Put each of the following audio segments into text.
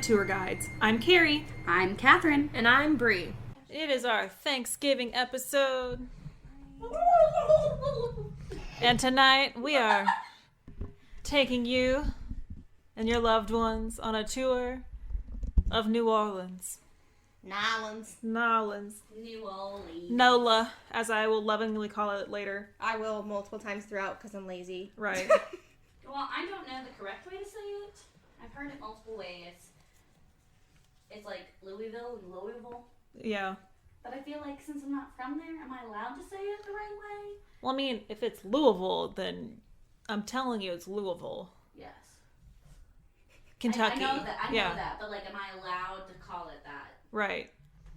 Tour Guides. I'm Carrie. I'm Catherine. And I'm Bree. It is our Thanksgiving episode. And tonight we are taking you and your loved ones on a tour of New Orleans. New Orleans. NOLA, as I will lovingly call it later. I will multiple times throughout because I'm lazy. Right. Well, I don't know the correct way to say it. I've heard it multiple ways. It's like Louisville and Louisville. Yeah. But I feel like since I'm not from there, am I allowed to say it the right way? Well, I mean, if it's Louisville, then I'm telling you it's Louisville. Yes. Kentucky. I know that, but like, am I allowed to call it that? Right.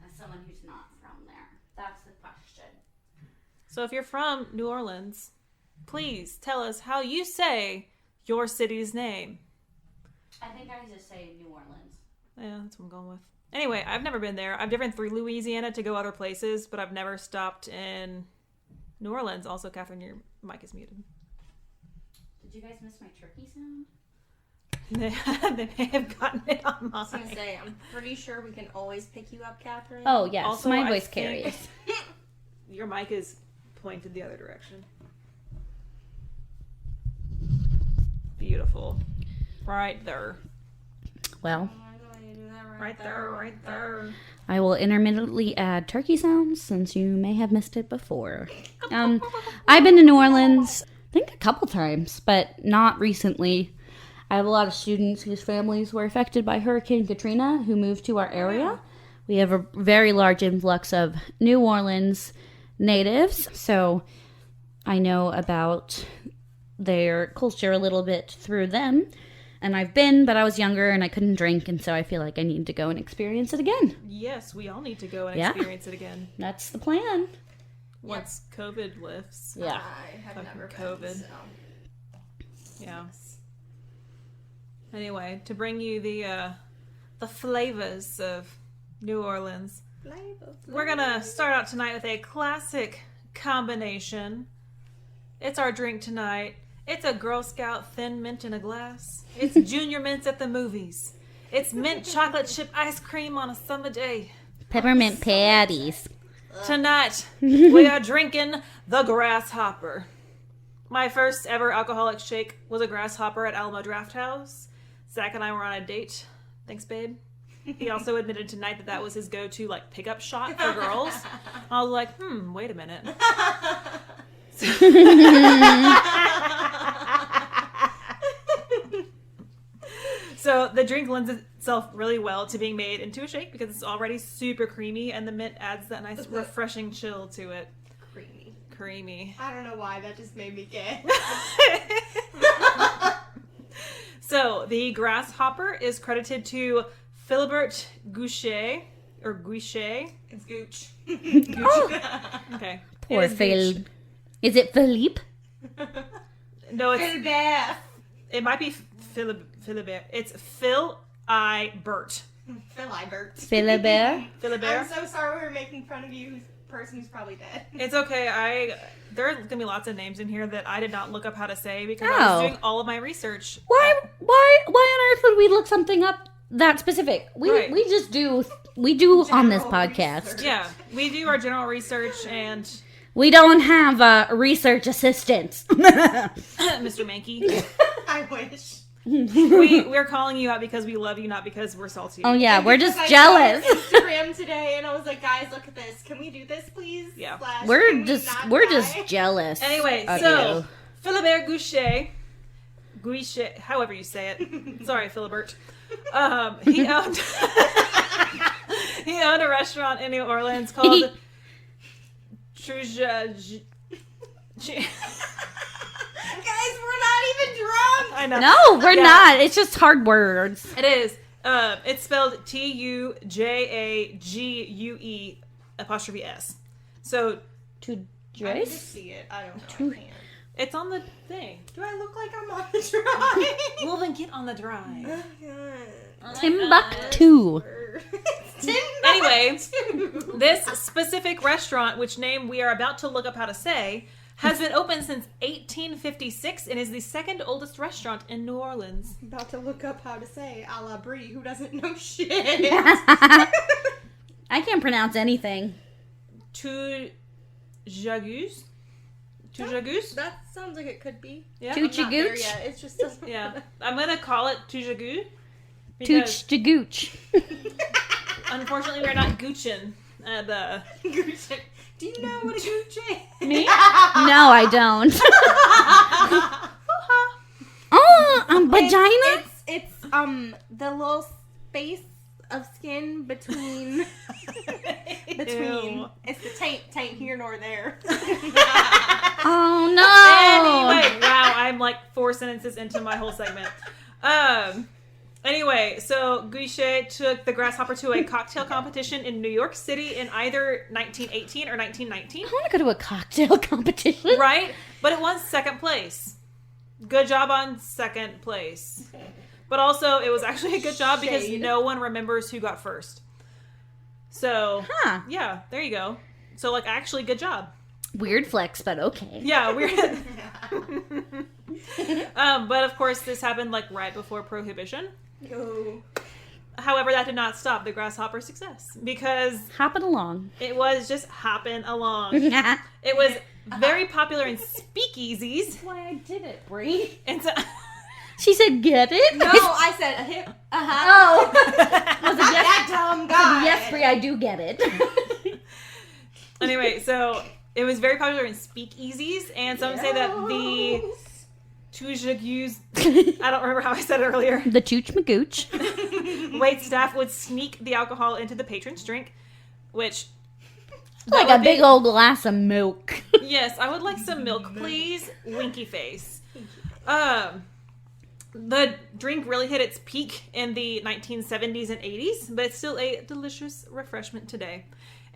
As someone who's not from there. That's the question. So if you're from New Orleans, please tell us how you say your city's name. I think I just say New Orleans. Yeah, that's what I'm going with. Anyway, I've never been there. I've driven through Louisiana to go other places, but I've never stopped in New Orleans. Also, Catherine, your mic is muted. Did you guys miss my turkey sound? They may have gotten it on I was mine. gonna say, I'm pretty sure we can always pick you up, Catherine. Oh, yes. Also, my I voice think- carries. Your mic is pointed the other direction. Beautiful. Right there. Well, Right there. I will intermittently add turkey sounds since you may have missed it before. I've been to New Orleans, I think a couple times, but not recently. I have a lot of students whose families were affected by Hurricane Katrina who moved to our area. We have a very large influx of New Orleans natives, so I know about their culture a little bit through them. And I've been, but I was younger and I couldn't drink, and so I feel like I need to go and experience it again. Yes, we all need to go and Yeah. experience it again. That's the plan. Once COVID lifts. Yeah. I have Fucking never been, COVID. so. Yeah. Anyway, to bring you the flavors of New Orleans, we're gonna start out tonight with a classic combination. It's our drink tonight. It's a Girl Scout thin mint in a glass. It's Junior Mints at the movies. It's mint chocolate chip ice cream on a summer day. Peppermint patties. Tonight, we are drinking the Grasshopper. My first ever alcoholic shake was a Grasshopper at Alamo Draft House. Zach and I were on a date. Thanks, babe. He also admitted tonight that was his go-to, like, pickup shot for girls. I was like, wait a minute. So the drink lends itself really well to being made into a shake because it's already super creamy, and the mint adds that nice refreshing chill to it. Creamy. I don't know why, that just made me gay. So the Grasshopper is credited to Philibert Goucher, or Guichet. It's gooch. Okay. Poor It is Phil. Gooch. Is it Philippe? No, it's Philibert. it might be Philibert. It's Phil I Bert. Philibert. Philibert? I'm Philibert. so sorry we were making fun of you, person who's probably dead. It's okay. There's gonna be lots of names in here that I did not look up how to say because I Oh. was doing all of my research. Why on earth would we look something up that specific? Right. We just do on this General podcast. research. Yeah, we do our general research, and We don't have research assistants. Mr. Mankey, I wish. we're calling you out because we love you, not because we're salty. Oh yeah, we're Because just I jealous. saw your Instagram today, and I was like, guys, look at this. Can we do this, please? Yeah. Slash, We're can we just not we're die? just jealous. Anyway, of so you. Philibert Guichet, however you say it. Sorry, Philibert. He owned he owned a restaurant in New Orleans called Truja. Guys, we're not even drunk. I know. No, we're Yeah. not. It's just hard words. It is. It's spelled TUJAGUE''S. So To I need to Joyce? see it. I don't know. I can't. it's on the thing. Do I look like I'm on the drive? Well, then get on the drive. Timbuktu. Anyway, this specific restaurant, which name we are about to look up how to say, has been open since 1856 and is the second oldest restaurant in New Orleans. I'm about to look up how to say a la Brie, who doesn't know shit. I can't pronounce anything. Two Jagus? That sounds like it could be. Yeah. Tooch I'm not there Gooch? yet. It just doesn't. Yeah. I'm going to call it Tujagu. Tooch to gooch. Unfortunately, we're not Goochin at the... Gooch. Do you know what a gooch is? Me? No, I don't. Oh, vagina? It's the little space of skin between Ew. it's the taint here nor there. Oh no. Anyway, wow, I'm like 4 sentences into my whole segment. Anyway, so Guichet took the Grasshopper to a cocktail competition in New York City in either 1918 or 1919. I want to go to a cocktail competition. Right? But it won second place. Good job on second place. But also, it was actually a good job because Shade. no one remembers who got first. So, Huh. yeah, there you go. So, like, actually, good job. Weird flex, but okay. Yeah, weird. But of course, this happened like right before Prohibition. Oh. However, that did not stop the Grasshopper's success because Hopping along. it was just hopping along. It was very popular in speakeasies, Why I did it, Brie. and so She said, "Get it?" No, I said a hip. Oh. Was it yes? That dumb guy. Yes, Brie, I do get it. anyway, so it was very popular in speakeasies, and some say that the Tujagus, I don't remember how I said it earlier, The Chooch Magooch. wait staff would sneak the alcohol into the patron's drink, which Like that a would big be- old glass of milk. Yes, I would like some milk, please. Winky face. The drink really hit its peak in the 1970s and 80s, but it's still a delicious refreshment today.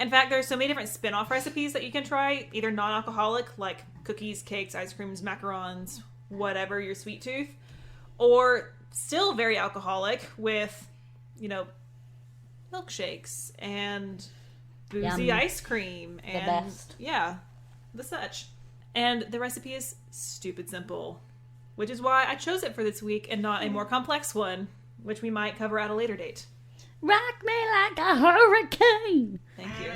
In fact, there's so many different spin-off recipes that you can try, either non-alcoholic, like cookies, cakes, ice creams, macarons, whatever your sweet tooth, or still very alcoholic with, you know, milkshakes and boozy Yum. ice cream and best. yeah, the such. And the recipe is stupid simple, which is why I chose it for this week and not a more complex one, which we might cover at a later date. Rock me like a hurricane. Thank you.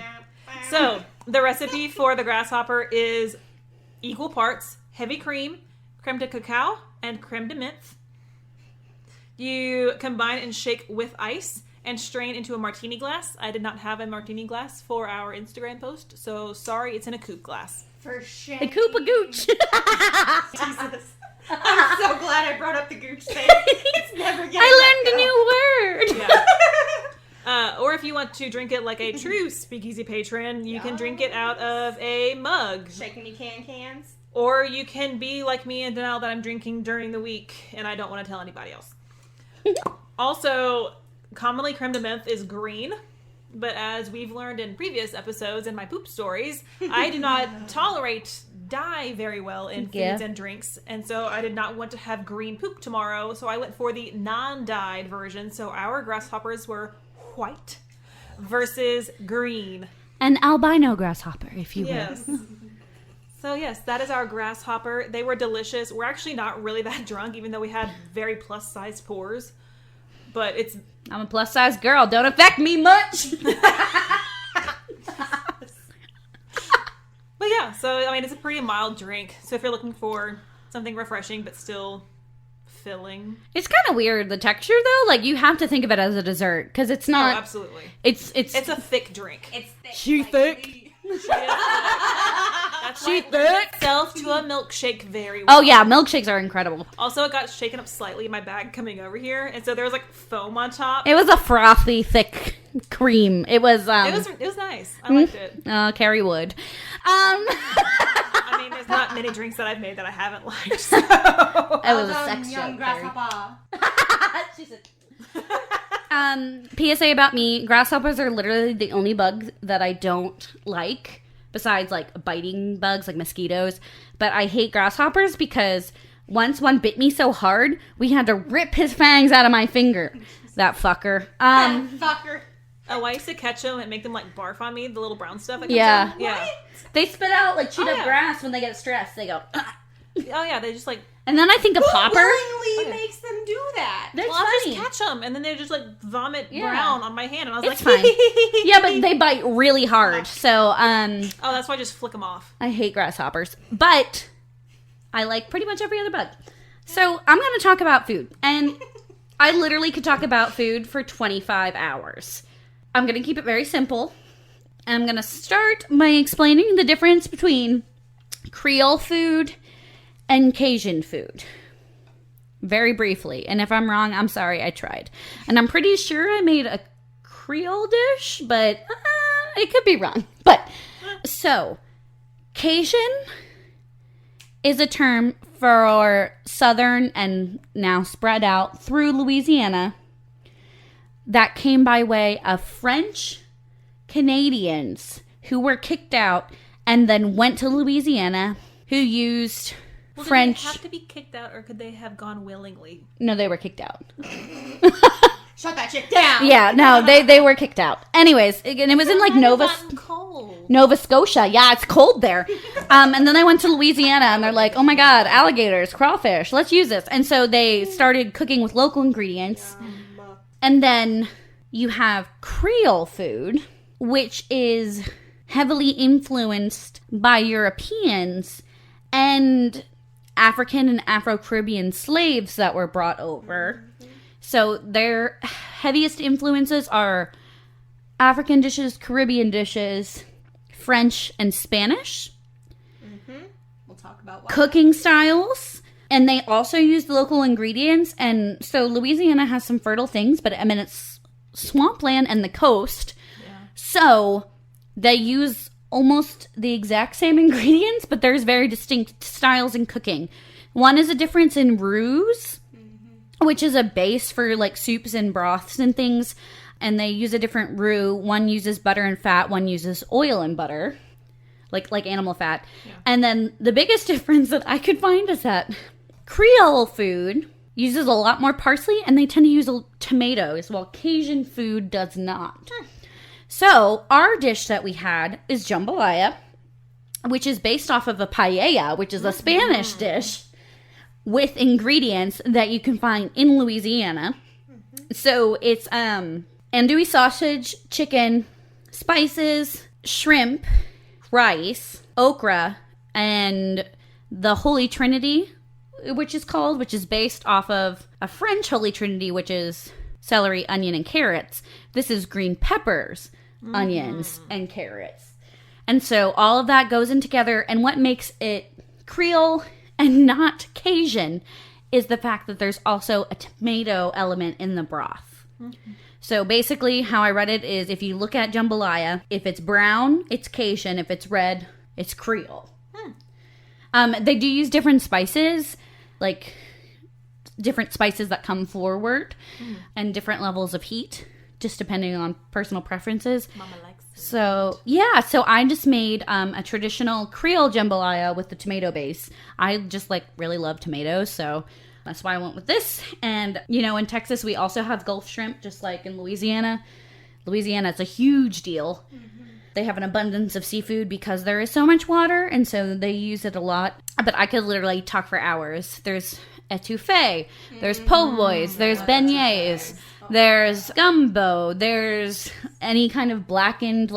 So, the recipe for the Grasshopper is equal parts heavy cream, creme de cacao, and creme de menthe. You combine and shake with ice and strain into a martini glass. I did not have a martini glass for our Instagram post, so sorry, it's in a coupe glass. For shame. The Koopa Gooch. Jesus. I'm so glad I brought up the gooch thing. It's never getting I let learned a go. new word. Yeah. Or if you want to drink it like a true speakeasy patron, you can drink it out of a mug. Shaking me cans. Or you can be like me and denial that I'm drinking during the week and I don't want to tell anybody else. Also, commonly creme de menthe is green, but as we've learned in previous episodes in my poop stories, I do not tolerate dye very well in Yeah. foods and drinks, and so I did not want to have green poop tomorrow, so I went for the non-dyed version, so our grasshoppers were white versus green. An albino grasshopper, if you will. Yes. So yes, that is our Grasshopper. They were delicious. We're actually not really that drunk, even though we had very plus-sized pours. But it's... I'm a plus size girl. Don't affect me much. But yeah, so, I mean, it's a pretty mild drink. So if you're looking for something refreshing but still filling... It's kind of weird, the texture, though. Like, you have to think of it as a dessert, because it's Oh, not... absolutely. It's It's a thick drink. It's thick. She like thick. me. That's why it lends itself to a milkshake very well. Oh, yeah, milkshakes are incredible. Also, it got shaken up slightly in my bag coming over here, and so there was, like, foam on top. It was a frothy, thick cream. It was, It was nice. I liked it. Carrie Wood. I mean, there's not many drinks that I've made that I haven't liked. So. It was a Well sex done, young joke, Carrie. grasshopper. She said... PSA about me, grasshoppers are literally the only bug that I don't like, besides like biting bugs like mosquitoes. But I hate grasshoppers because once one bit me so hard, we had to rip his fangs out of my finger. That fucker. Fucker. Oh, I used to catch them and make them like barf on me, the little brown stuff. That comes Yeah. out. Yeah. They spit out like chewed Oh, up yeah. grass when they get stressed. They go, "Ugh." Oh yeah, they just like. And then I think of Hopper. willingly Okay. makes them do that? That's Well, I funny. just catch them and then they just like vomit Yeah. brown on my hand, and I was It's like, fine. Yeah, but they bite really hard. So, oh, that's why I just flick them off. I hate grasshoppers. But I like pretty much every other bug. So, I'm going to talk about food. And I literally could talk about food for 25 hours. I'm going to keep it very simple. I'm going to start by explaining the difference between Creole food and Cajun food. Very briefly. And if I'm wrong, I'm sorry, I tried. And I'm pretty sure I made a Creole dish, but it could be wrong. But, so, Cajun is a term for southern and now spread out through Louisiana that came by way of French Canadians who were kicked out and then went to Louisiana, who used Well, French. Did they have to be kicked out, or could they have gone willingly? No, they were kicked out. Shut that chick down. Yeah, no, they were kicked out. Anyways, and it was in like Might have Nova gotten cold. Nova Scotia. Yeah, it's cold there. And then I went to Louisiana and they're like, oh my God, alligators, crawfish, let's use this. And so they started cooking with local ingredients. And then you have Creole food, which is heavily influenced by Europeans and African and Afro-Caribbean slaves that were brought over. So their heaviest influences are African dishes, Caribbean dishes, French and Spanish, We'll talk about why. cooking styles, and they also use local ingredients. And so Louisiana has some fertile things, but I mean, it's swampland and the coast. Yeah. So they use almost the exact same ingredients, but there's very distinct styles in cooking. One is a difference in roux, which is a base for like soups and broths and things. And they use a different roux. One uses butter and fat. One uses oil and butter, like animal fat. Yeah. And then the biggest difference that I could find is that Creole food uses a lot more parsley, and they tend to use tomatoes, while Cajun food does not. So our dish that we had is jambalaya, which is based off of a paella, which is a Spanish dish with ingredients that you can find in Louisiana. So it's andouille sausage, chicken, spices, shrimp, rice, okra, and the Holy Trinity, which is based off of a French Holy Trinity, which is celery, onion, and carrots. This is green peppers, onions, and carrots. And so all of that goes in together, and what makes it Creole and not Cajun is the fact that there's also a tomato element in the broth. So basically how I read it is, if you look at jambalaya, if it's brown, it's Cajun. If it's red, it's Creole. They do use different spices, like different spices that come forward and different levels of heat, just depending on personal preferences. Mama likes it. So, yeah, so I just made a traditional Creole jambalaya with the tomato base. I just, really love tomatoes, so that's why I went with this. And, in Texas, we also have Gulf shrimp, just like in Louisiana. Louisiana, it's a huge deal. They have an abundance of seafood because there is so much water, and so they use it a lot. But I could literally talk for hours. There's etouffee, there's po' boys, there's beignets, there's gumbo, there's any kind of blackened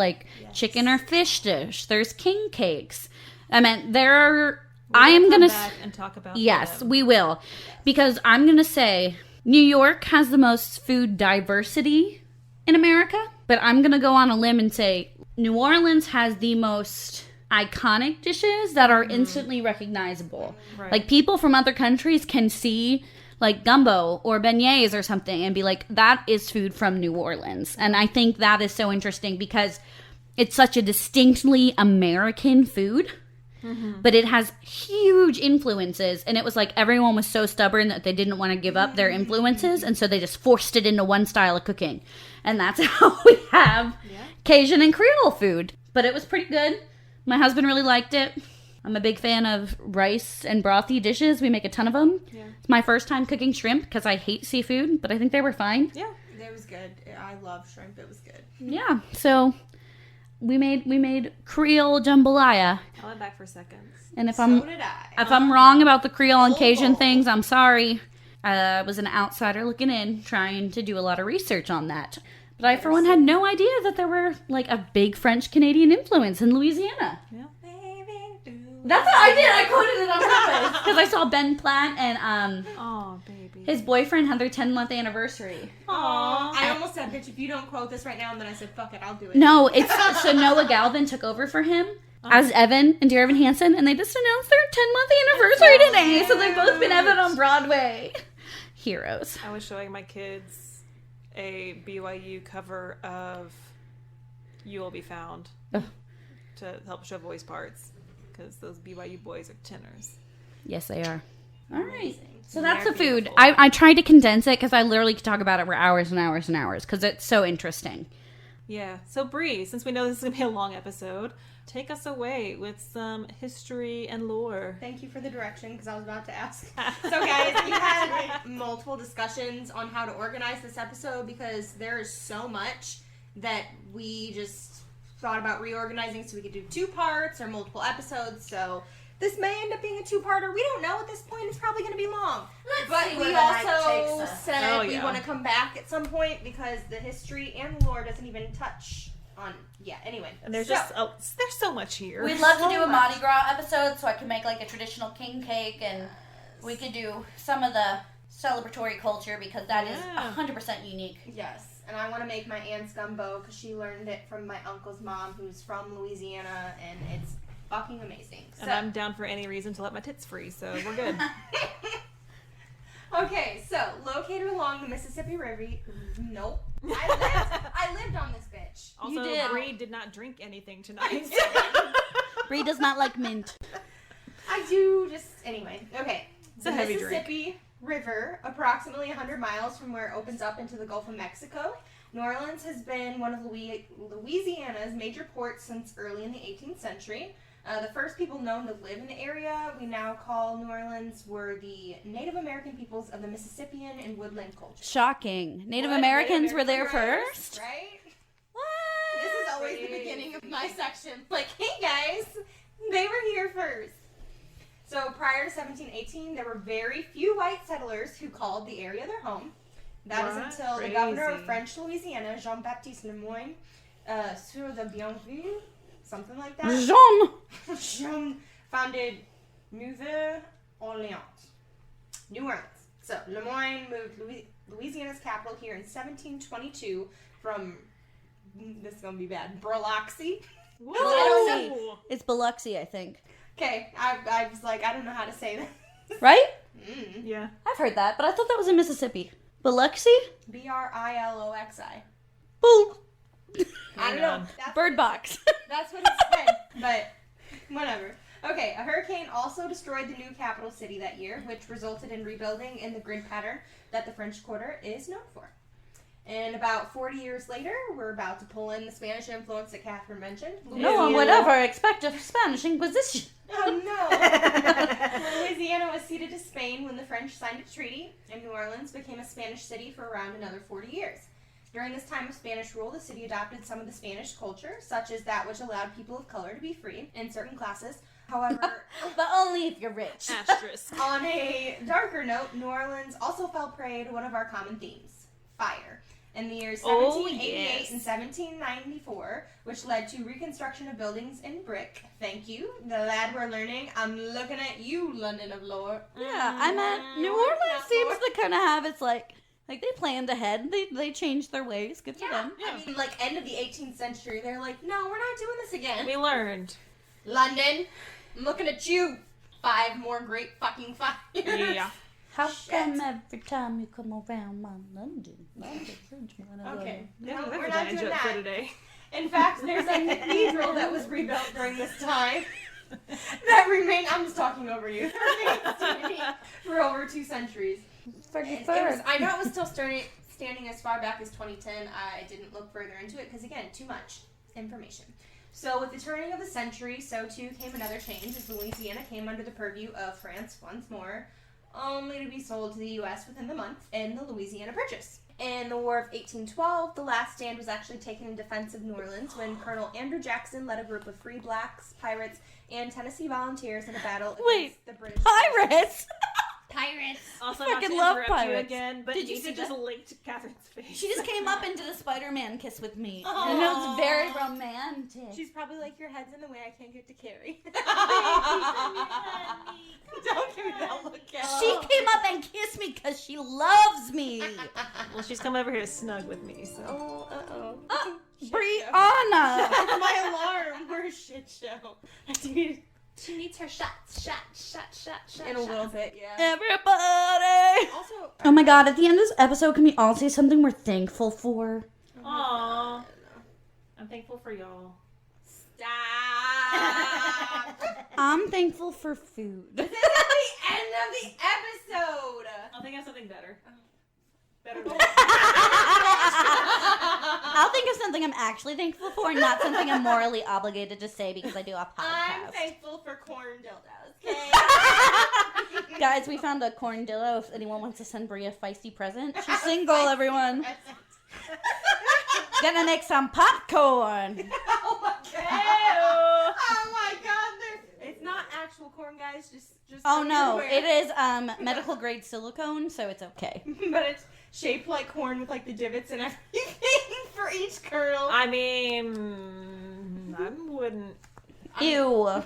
chicken or fish dish, there's king cakes. I mean, there are. I am Come gonna back and talk about yes, them. we will, because I'm gonna say New York has the most food diversity in America, but I'm gonna go on a limb and say New Orleans has the most iconic dishes that are instantly recognizable. Right. People from other countries can see gumbo or beignets or something and be like, that is food from New Orleans. And I think that is so interesting because it's such a distinctly American food, but it has huge influences. And it was everyone was so stubborn that they didn't want to give up their influences, and so they just forced it into one style of cooking. And that's how we have Cajun and Creole food. But it was pretty good. My husband really liked it. I'm a big fan of rice and brothy dishes. We make a ton of them. Yeah. It's my first time cooking shrimp because I hate seafood, but I think they were fine. Yeah. It was good. I love shrimp. It was good. Yeah. So we made Creole jambalaya. I went back for seconds. And if So I'm did I. if I'm wrong about the Creole and Cajun Oh. things, I'm sorry. I was an outsider looking in, trying to do a lot of research on that. But I, for one, had no idea that there were like a big French-Canadian influence in Louisiana. Yeah. That's what I did. I quoted it on purpose because I saw Ben Platt and Oh, baby. his boyfriend had their 10-month anniversary. Aw. I almost said, bitch, if you don't quote this right now, and then I said, fuck it, I'll do it. No, it's so Noah Galvin took over for him as Evan and Dear Evan Hansen, and they just announced their 10-month anniversary today. So they've both been Evan on Broadway. Heroes. I was showing my kids a BYU cover of You Will Be Found Ugh. to help show voice parts because those BYU boys are tenors. Yes, they are. All right. Amazing. So that's the They're food. beautiful. I tried to condense it because I literally could talk about it for hours and hours and hours because it's so interesting. Yeah. So Bree, since we know this is going to be a long episode, take us away with some history and lore. Thank you for the direction, because I was about to ask. So, guys, we had multiple discussions on how to organize this episode because there is so much that we just thought about reorganizing so we could do 2 parts or multiple episodes. So this may end up being a 2-parter. We don't know at this point. It's probably going to be long. But see where we the night also takes us. said Oh, we yeah. want to come back at some point because the history and lore doesn't even touch on... Yeah, anyway. And there's So- there's so much here. We'd love to do a So Mardi much. Gras episode so I can make like a traditional king cake and we could do some of the celebratory culture because that is Yeah. 100% unique. Yes, and I want to make my aunt's gumbo because she learned it from my uncle's mom who's from Louisiana, and it's fucking amazing. And I'm down for any reason to let my tits free, so we're good. Okay, so located along the Mississippi River. Nope. I lived on this bitch. Also, did. Bree did not drink anything tonight. Bree does not like mint. I do just anyway. Okay, It's the a heavy Mississippi River, approximately 100 miles from where it opens up into the Gulf of Mexico. New Orleans has been one of Louisiana's major ports since early in the 18th century. The first people known to live in the area we now call New Orleans were the Native American peoples of the Mississippian and woodland culture. Shocking. Native What? Americans were there Americans first? right? What? This is always the beginning of my section. Like, hey guys, they were here first. So prior to 1718, there were very few white settlers who called the area their home. That was What? until the Crazy. governor of French Louisiana, Jean-Baptiste Lemoyne, sur the Bienville, something like that, Jean. Jean founded Nouvelle Orleans, New Orleans. So Lemoyne moved Louisiana's capital here in 1722 from, this is going to be bad, Biloxi. Whoa! It's Biloxi, I think. Okay, I was like, I don't know how to say that. Right? Mm. Yeah. I've heard that, but I thought that was in Mississippi. Biloxi? Briloxi. Boom. I don't know. That's Bird box. That's what it said, but whatever. Okay, a hurricane also destroyed the new capital city that year, which resulted in rebuilding in the grid pattern that the French Quarter is known for. And about 40 years later, we're about to pull in the Spanish influence that Catherine mentioned. No one would ever expect a Spanish Inquisition. Oh no! Louisiana was ceded to Spain when the French signed a treaty, and New Orleans became a Spanish city for around another 40 years. During this time of Spanish rule, the city adopted some of the Spanish culture, such as that which allowed people of color to be free in certain classes. However, But only if you're rich. Asterisk. on a darker note, New Orleans also fell prey to one of our common themes, fire. In the years Oh, 1788 yes. and 1794, which led to reconstruction of buildings in brick. Thank you, the lad we're learning. I'm looking at you, London of lore. Yeah, I meant New Mm, Orleans not seems more. to kind of have its like they planned ahead. They changed their ways. Good for them. I mean, like, end of the 18th century, they're like, no, we're not doing this again. We learned. London, I'm looking at you. 5 more great fucking fires. Yeah. How Shit. come every time you come around my London? Okay, Yeah, no, that's we're a not giant doing joke for that. today. In fact, there's a cathedral that was rebuilt during this time that remained. I'm just talking over you. For over 2 centuries. It was, I know it was still standing as far back as 2010. I didn't look further into it because, again, too much information. So with the turning of the century, so too came another change as Louisiana came under the purview of France once more, only to be sold to the U.S. within the month in the Louisiana Purchase. In the War of 1812, the last stand was actually taken in defense of New Orleans when Colonel Andrew Jackson led a group of free blacks, pirates, and Tennessee volunteers in a battle against the British. Pirates! Pirates! Also, Fucking not to love interrupt pirates. you again, but Did you Nita see just that? linked Catherine's face. She just came up and did a Spider-Man kiss with me. Aww. And it was very romantic. She's probably like, your head's in the way, I can't get to Carrie. Don't give me that look, Ella. She came up and kissed me because she loves me. Well, she's come over here to snug with me, so. Oh, uh-oh. Brianna! It's my alarm. We're a shit show. She needs her shots. In a little bit, yeah. Everybody! Also, Oh my god, at the end of this episode, can we all say something we're thankful for? Aww. I'm thankful for y'all. stop. I'm thankful for food. This is at the end of the episode. I'll think of something better. Better I'll think of something I'm actually thankful for, not something I'm morally obligated to say because I do a I'm podcast. thankful for corn dildos, okay? Guys, we found a corn dildo if anyone wants to send Bria a feisty present. She's single, everyone. Gonna make some popcorn. Oh my god. Oh my god. It's not actual corn, guys. Just Oh no, everywhere. it is medical grade silicone, so it's okay. But it's shaped like corn with like the divots and everything for each kernel. I mean, I wouldn't. Ew.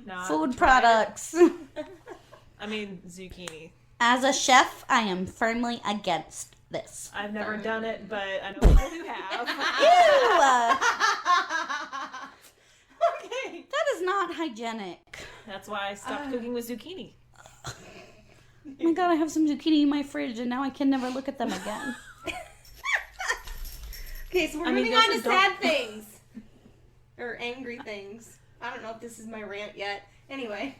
Not Food try it. products. I mean, zucchini. As a chef, I am firmly against this. I've never done it, but I know people who have. Ew. Okay. That is not hygienic. That's why I stopped cooking with zucchini. Oh my god, I have some zucchini in my fridge and now I can never look at them again. Okay, so we're I mean, moving on to those are sad dumb. things. Or angry things. I don't know if this is my rant yet. Anyway.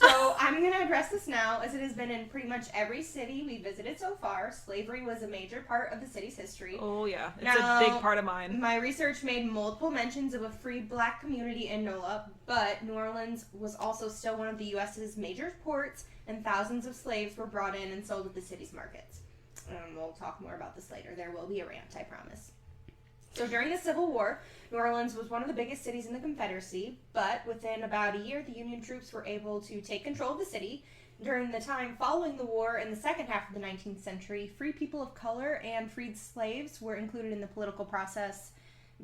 So I'm going to address this now, as it has been in pretty much every city we visited so far. Slavery was a major part of the city's history. Oh, yeah. It's Now, a big part of mine. My research made multiple mentions of a free black community in NOLA, but New Orleans was also still one of the U.S.'s major ports, and thousands of slaves were brought in and sold at the city's markets. We'll talk more about this later. There will be a rant, I promise. So during the Civil War, New Orleans was one of the biggest cities in the Confederacy, but within about a year, the Union troops were able to take control of the city. During the time following the war, in the second half of the 19th century, free people of color and freed slaves were included in the political process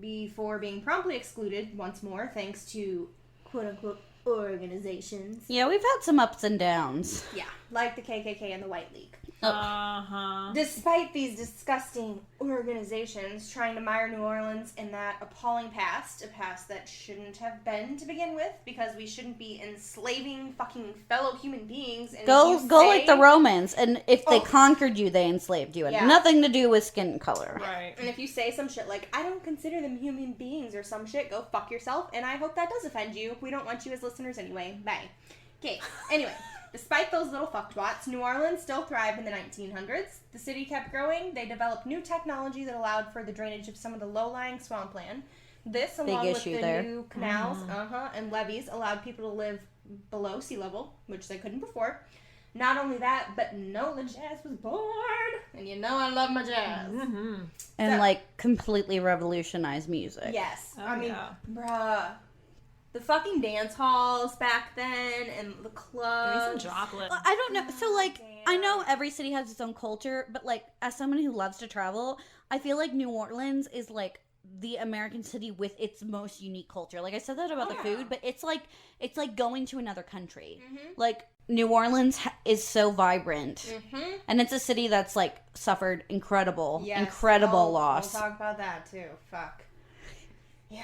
before being promptly excluded once more, thanks to quote-unquote organizations. Yeah, we've had some ups and downs. Yeah, like the KKK and the White League. Uh-huh. Despite these disgusting organizations trying to mire New Orleans in that appalling past, a past that shouldn't have been to begin with, because we shouldn't be enslaving fucking fellow human beings. And Go if you like say- the Romans, and if they Oh. conquered you, they enslaved you. It had Yeah. nothing to do with skin color. Right. And if you say some shit like, I don't consider them human beings or some shit, go fuck yourself, and I hope that does offend you. We don't want you as listeners anyway. Bye. Okay, anyway. Despite those little fucktwats, New Orleans still thrived in the 1900s. The city kept growing. They developed new technology that allowed for the drainage of some of the low-lying swampland. This, along with issue the there. new canals and levees, allowed people to live below sea level, which they couldn't before. Not only that, but Nola Jazz was born. And you know I love my jazz. Mm-hmm. And So- like completely revolutionized music. Yes. Oh, I mean, yeah. bruh. The fucking dance halls back then and the Give me clubs. some chocolate. I don't know. So, like, I know Damn. every city has its own culture, but, like, as someone who loves to travel, I feel like New Orleans is, like, the American city with its most unique culture. Like, I said that about the Yeah. food, but it's like going to another country. Mhm. Like, New Orleans is so vibrant. Mm-hmm. And it's a city that's, like, suffered incredible Oh, loss. We'll talk about that too. Fuck. Yeah.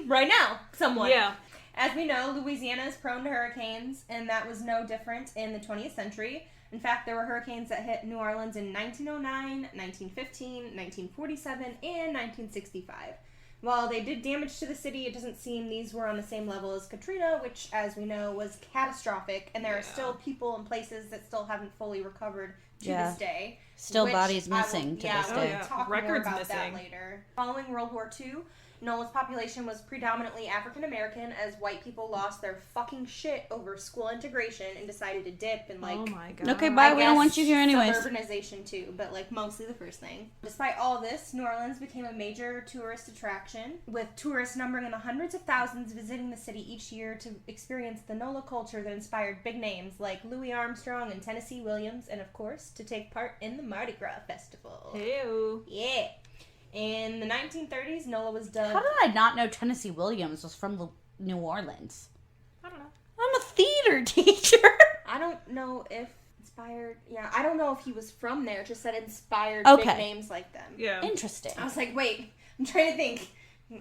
Right now, somewhat. Yeah. As we know, Louisiana is prone to hurricanes, and that was no different in the 20th century. In fact, there were hurricanes that hit New Orleans in 1909, 1915, 1947, and 1965. While they did damage to the city, it doesn't seem these were on the same level as Katrina, which, as we know, was catastrophic, and there are Yeah. still people and places that still haven't fully recovered to Yeah. this day. Still which bodies I will- missing to yeah, this we'll day. yeah. talk Records more about missing. that later. Following World War II, NOLA's population was predominantly African American as white people lost their fucking shit over school integration and decided to dip and Oh my god. Okay, bye. I We don't guess want you here anyways. Suburbanization too, but like mostly the first thing. Despite all this, New Orleans became a major tourist attraction, with tourists numbering in the hundreds of thousands visiting the city each year to experience the NOLA culture that inspired big names like Louis Armstrong and Tennessee Williams, and of course, to take part in the Mardi Gras Festival. Ew. Yeah. In the 1930s, NOLA was dubbed... How did I not know Tennessee Williams was from New Orleans? I don't know. I'm a theater teacher. I don't know if inspired... Yeah, I don't know if he was from there. It just said inspired Okay. big names like them. Yeah. Interesting. I was like, wait, I'm trying to think.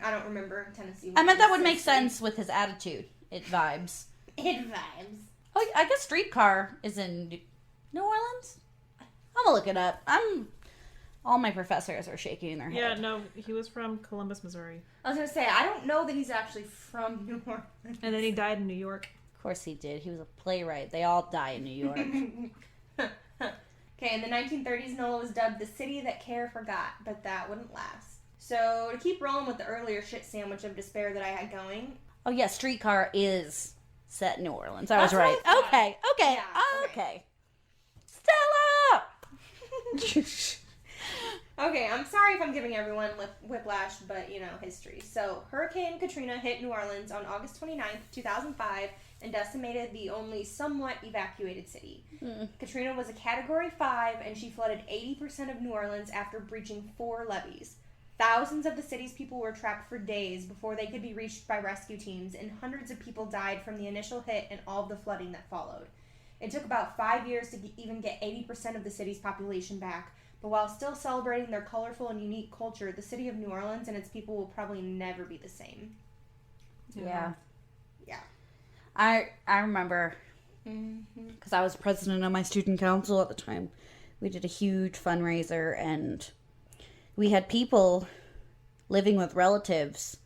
I don't remember Tennessee. I meant that would make history. sense with his attitude. It vibes. It vibes. Oh, I guess Streetcar is in New Orleans? I'm gonna look it up. All my professors are shaking their Yeah, head. no, he was from Columbus, Missouri. I was gonna say, I don't know that he's actually from New Orleans. And then he died in New York. Of course he did. He was a playwright. They all die in New York. Okay, in the 1930s, NOLA was dubbed the city that care forgot, but that wouldn't last. So, to keep rolling with the earlier shit sandwich of despair that I had going, Oh yeah, Streetcar is set in New Orleans. I was That's what right. I thought. Okay. Yeah, Okay. Stella. okay, I'm sorry if I'm giving everyone whiplash, but, you know, history. So, Hurricane Katrina hit New Orleans on August 29th, 2005, and decimated the only somewhat evacuated city. Katrina was a Category 5, and she flooded 80% of New Orleans after breaching 4 levees. Thousands of the city's people were trapped for days before they could be reached by rescue teams, and hundreds of people died from the initial hit and all of the flooding that followed. It took about 5 years to even get 80% of the city's population back, but while still celebrating their colorful and unique culture, the city of New Orleans and its people will probably never be the same. Yeah. Yeah. I remember because I was president of my student council at the time. We did a huge fundraiser, and we had people living with relatives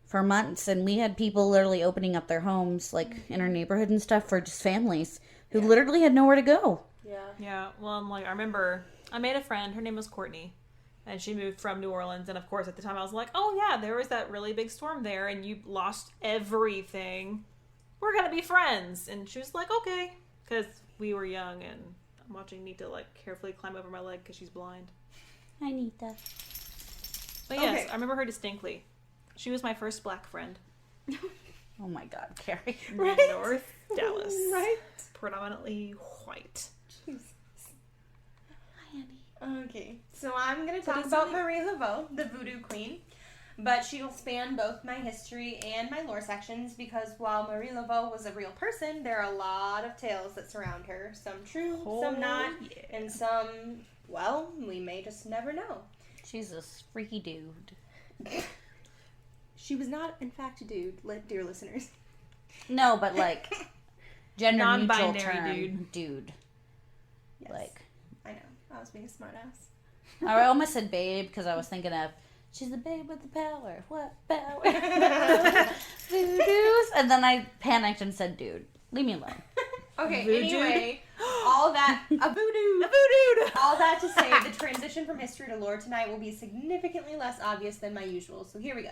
for months, and we had people literally opening up their homes, like in our neighborhood and stuff, for just families who literally had nowhere to go. Yeah. Yeah, well, I remember I made a friend. Her name was Courtney. And she moved from New Orleans. And, of course, at the time I was like, oh, yeah, there was that really big storm there. And you lost everything. We're going to be friends. And she was like, okay. Because we were young. And I'm watching Nita, like, carefully climb over my leg because she's blind. I need that. But, yes, Okay. I remember her distinctly. She was my first black friend. Oh my God, Carrie. Right? North Dallas. Right? Predominantly white. Okay, so I'm going to talk about Marie Laveau, the voodoo queen, but she'll span both my history and my lore sections because while Marie Laveau was a real person, there are a lot of tales that surround her, some true, some not, and some, well, we may just never know. She's this freaky dude. She was not, in fact, a dude, dear listeners. No, but like gender neutral Non-binary term, dude. Yes, Like, I know, I was being a smartass. I almost said babe because I was thinking of she's the babe with the power. What power? Voodoos. And then I panicked and said dude. Leave me alone. Okay, Voodoo? anyway, all that, a voodoo. Voodoo! All that to say, the transition from history to lore tonight will be significantly less obvious than my usual, so here we go.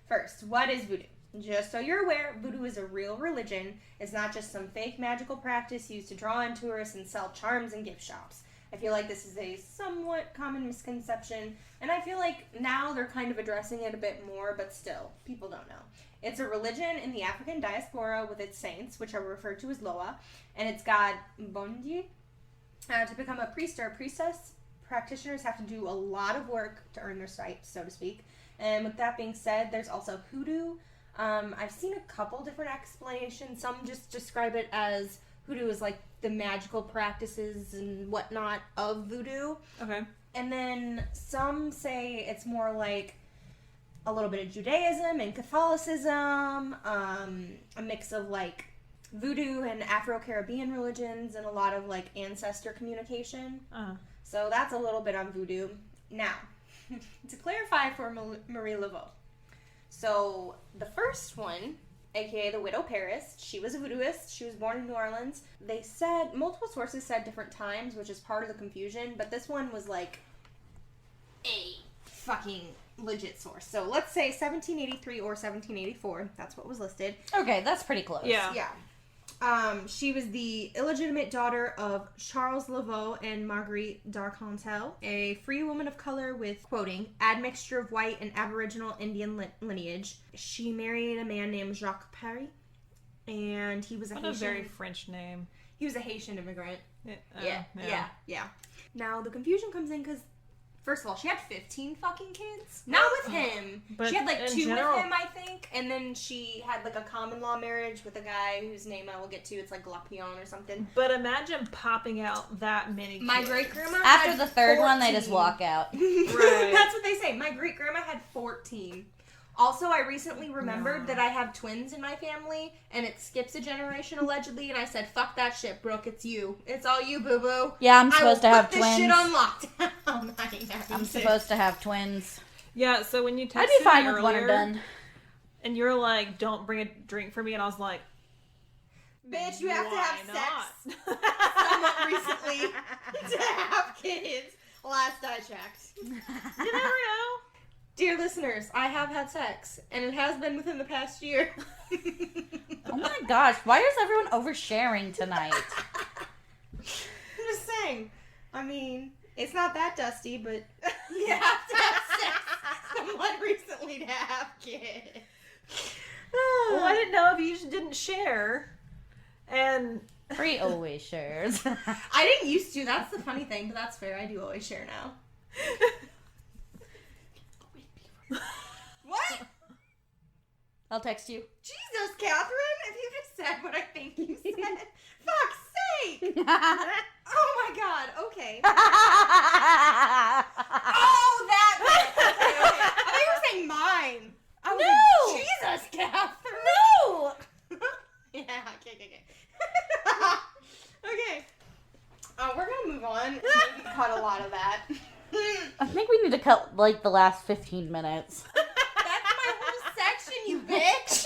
First, what is voodoo? Just so you're aware, voodoo is a real religion. It's not just some fake magical practice used to draw in tourists and sell charms in gift shops. I feel like this is a somewhat common misconception, and I feel like now they're kind of addressing it a bit more, but still, people don't know. It's a religion in the African diaspora with its saints, which are referred to as Loa, and its god Bondi. To become a priest or a priestess, practitioners have to do a lot of work to earn their stripes, so to speak. And with that being said, there's also hoodoo. I've seen a couple different explanations. Some just describe it as hoodoo is like the magical practices and whatnot of voodoo. Okay. And then some say it's more like a little bit of Judaism and Catholicism, a mix of like voodoo and Afro-Caribbean religions, and a lot of like ancestor communication. So that's a little bit on voodoo. Now, to clarify for Marie Laveau. So the first one aka the Widow Paris. She was a voodooist. She was born in New Orleans. They said, multiple sources said different times, which is part of the confusion, but this one was like a fucking legit source. So let's say 1783 or 1784. That's what was listed. Okay, that's pretty close. Yeah. Yeah. She was the illegitimate daughter of Charles Laveau and Marguerite d'Arcantel, a free woman of color with, quoting, admixture of white and aboriginal Indian lineage. She married a man named Jacques Paris, and he was a Haitian. What a very French name. He was a Haitian immigrant. Yeah. Now, the confusion comes in because, first of all, she had 15 fucking kids. Not with him. But she had like 2 general... with him, I think. And then she had like a common law marriage with a guy whose name I will get to. It's like Glapion or something. But imagine popping out that many kids. My great-grandma After had the third 14. one, they just walk out. Right. That's what they say. My great-grandma had 14. Also, I recently remembered that I have twins in my family, and it skips a generation, allegedly, and I said, fuck that shit, Brooke, it's you. It's all you, boo-boo. Yeah, I'm supposed to have twins. I will put this shit on lockdown. I'm supposed to have twins. Yeah, so when you texted I'd be fine me with one or earlier, done. and you're like, don't bring a drink for me, and I was like, Bitch, you have to have why sex somewhat recently to have kids. Last I checked. You never know. Dear listeners, I have had sex, and it has been within the past year. Oh my gosh, why is everyone oversharing tonight? I'm just saying. I mean, it's not that dusty, but you have to have sex somewhat recently to have kids. Well, I didn't know if you just didn't share. And Free always shares. I didn't used to. That's the funny thing, but that's fair. I do always share now. What? I'll text you. Jesus, Catherine, if you just said what I think you said. Fuck's sake! Oh my god, okay. Oh, that bit. Okay. I thought you were saying mine. I was No! like, Jesus, Catherine. No! Yeah, okay. Okay. We're gonna move on. We cut a lot of that. I think we need to cut, like, the last 15 minutes. That's my whole section, you bitch!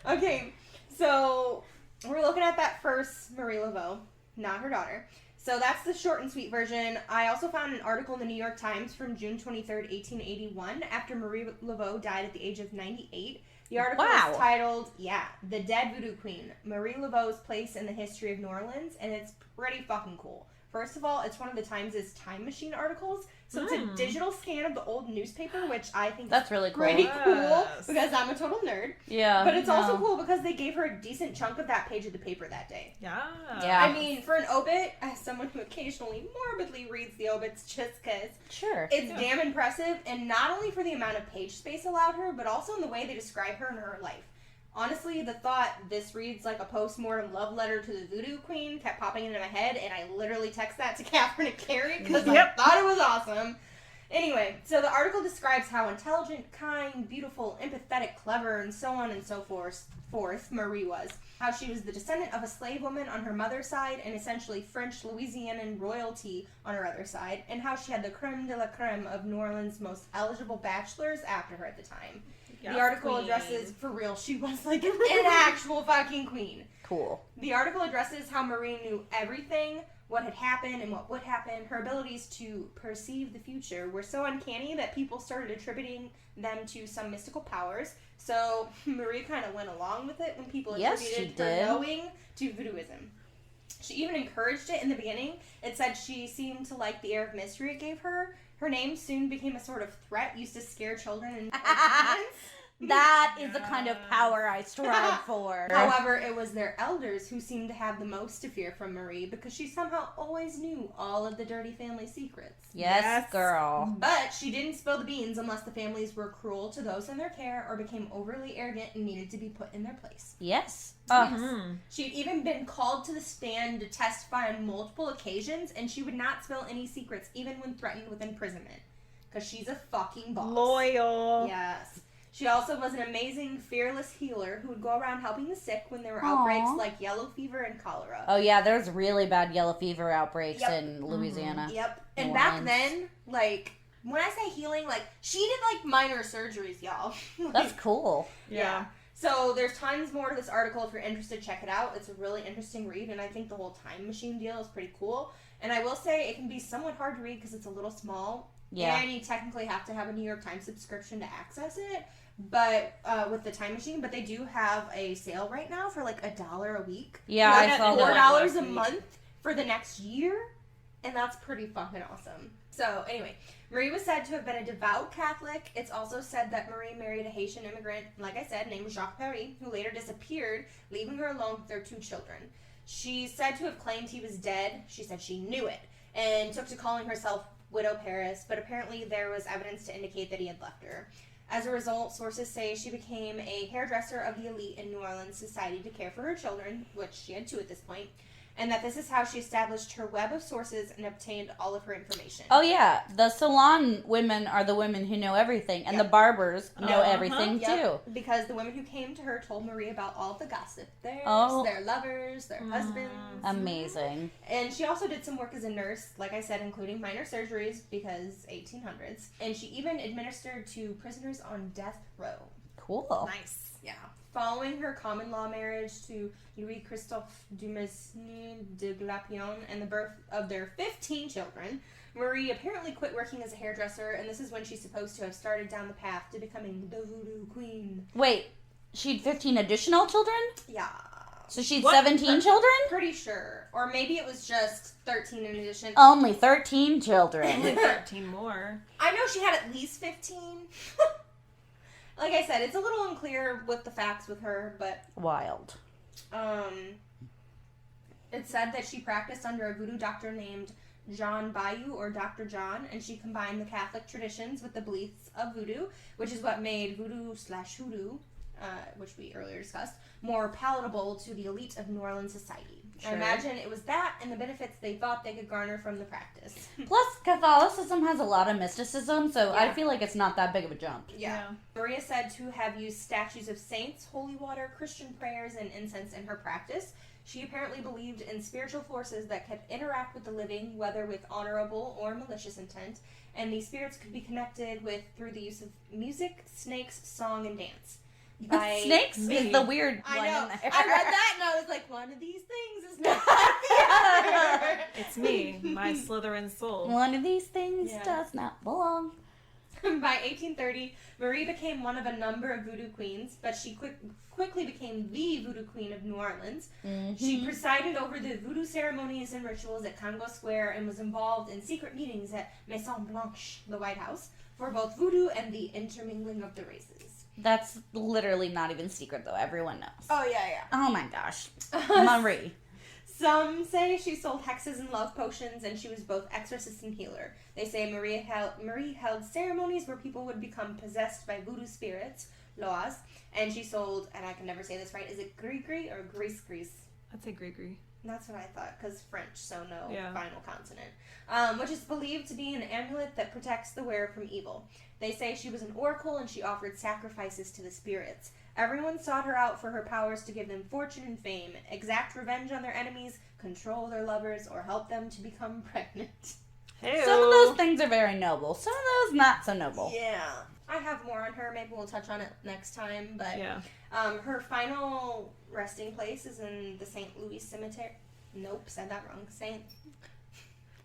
Okay, so we're looking at that first Marie Laveau, not her daughter. So that's the short and sweet version. I also found an article in the New York Times from June 23rd, 1881, after Marie Laveau died at the age of 98. The article is titled, The Dead Voodoo Queen, Marie Laveau's Place in the History of New Orleans, and it's pretty fucking cool. First of all, it's one of the Times' Time Machine articles, so it's a digital scan of the old newspaper, which I think That's really cool. pretty cool, Yes. because I'm a total nerd. Yeah. But it's also cool because they gave her a decent chunk of that page of the paper that day. yeah. Yeah. I mean, for an obit, as someone who occasionally morbidly reads the obits just because, Sure. it's damn impressive, and not only for the amount of page space allowed her, but also in the way they describe her and her life. Honestly, the thought, this reads like a post-mortem love letter to the Voodoo Queen, kept popping into my head, and I literally text that to Catherine and Carrie because I thought it was awesome. Anyway, so the article describes how intelligent, kind, beautiful, empathetic, clever, and so on and so forth Marie was. How she was the descendant of a slave woman on her mother's side and essentially French Louisianan royalty on her other side, and how she had the creme de la creme of New Orleans' most eligible bachelors after her at the time. The article addresses, for real, she was like an actual fucking queen. Cool. The article addresses how Marie knew everything, what had happened and what would happen. Her abilities to perceive the future were so uncanny that people started attributing them to some mystical powers. So Marie kind of went along with it when people attributed her knowing to voodooism. She even encouraged it in the beginning. It said she seemed to like the air of mystery it gave her. Her name soon became a sort of threat used to scare children and That is the kind of power I strive for. However, it was their elders who seemed to have the most to fear from Marie because she somehow always knew all of the dirty family secrets. Yes, girl. But she didn't spill the beans unless the families were cruel to those in their care or became overly arrogant and needed to be put in their place. Yes. She'd even been called to the stand to testify on multiple occasions, and she would not spill any secrets even when threatened with imprisonment. Because she's a fucking boss. Loyal. Yes. She also was an amazing, fearless healer who would go around helping the sick when there were outbreaks like yellow fever and cholera. Oh, yeah, there's really bad yellow fever outbreaks in Louisiana. Yep. And back then, like, when I say healing, like, she did, like, minor surgeries, y'all. That's cool. Yeah. So there's tons more to this article. If you're interested, check it out. It's a really interesting read, and I think the whole time machine deal is pretty cool. And I will say it can be somewhat hard to read because it's a little small. Yeah. And you technically have to have a New York Times subscription to access it. But with the time machine, but they do have a sale right now for like $1 a week. Yeah, like I saw that. $4 a month for the next year, and that's pretty fucking awesome. So anyway, Marie was said to have been a devout Catholic. It's also said that Marie married a Haitian immigrant, like I said, named Jacques Paris, who later disappeared, leaving her alone with their 2 children. She's said to have claimed he was dead. She said she knew it and took to calling herself Widow Paris, but apparently there was evidence to indicate that he had left her. As a result, sources say she became a hairdresser of the elite in New Orleans society to care for her children, which she had 2 at this point, and that this is how she established her web of sources and obtained all of her information. Oh, yeah. The salon women are the women who know everything, and the barbers know everything, too. Because the women who came to her told Marie about all of the gossip. Their lovers, their husbands. Amazing. And she also did some work as a nurse, like I said, including minor surgeries, because 1800s. And she even administered to prisoners on death row. Cool. Nice. Yeah. Following her common law marriage to Louis-Christophe Dumasny de Glapion and the birth of their 15 children, Marie apparently quit working as a hairdresser, and this is when she's supposed to have started down the path to becoming the voodoo queen. Wait, she had 15 additional children? Yeah. So she had 17 children? Pretty sure. Or maybe it was just 13 in addition. Only 13 children. Only 13 more. I know she had at least 15. Like I said, it's a little unclear with the facts with her, but... Wild. It's said that she practiced under a voodoo doctor named John Bayou, or Dr. John, and she combined the Catholic traditions with the beliefs of voodoo, which is what made voodoo/hoodoo, which we earlier discussed, more palatable to the elite of New Orleans society. Sure. I imagine it was that and the benefits they thought they could garner from the practice. Plus, Catholicism has a lot of mysticism, so Yeah. I feel like it's not that big of a jump. Yeah. Maria said to have used statues of saints, holy water, Christian prayers, and incense in her practice. She apparently believed in spiritual forces that could interact with the living, whether with honorable or malicious intent, and these spirits could be connected with through the use of music, snakes, song, and dance. Snakes is the weird one. I know. In there. I read that and I was like, one of these things is not like the other. It's me, my Slytherin soul. One of these things does not belong. By 1830, Marie became one of a number of voodoo queens, but she quickly became the voodoo queen of New Orleans. Mm-hmm. She presided over the voodoo ceremonies and rituals at Congo Square and was involved in secret meetings at Maison Blanche, the White House, for both voodoo and the intermingling of the races. That's literally not even secret, though. Everyone knows. Oh, yeah. Oh, my gosh. Marie. Some say she sold hexes and love potions, and she was both exorcist and healer. They say Marie held ceremonies where people would become possessed by voodoo spirits, loas, and she sold, and I can never say this right, is it gris-gris or gris-gris? I'd say gris-gris. That's what I thought, because French, so no final consonant. Which is believed to be an amulet that protects the wearer from evil. They say she was an oracle and she offered sacrifices to the spirits. Everyone sought her out for her powers to give them fortune and fame, exact revenge on their enemies, control their lovers, or help them to become pregnant. Hey-o. Some of those things are very noble. Some of those not so noble. Yeah. I have more on her. Maybe we'll touch on it next time. But yeah. Her final resting place is in the St. Louis Cemetery. Nope, said that wrong. St.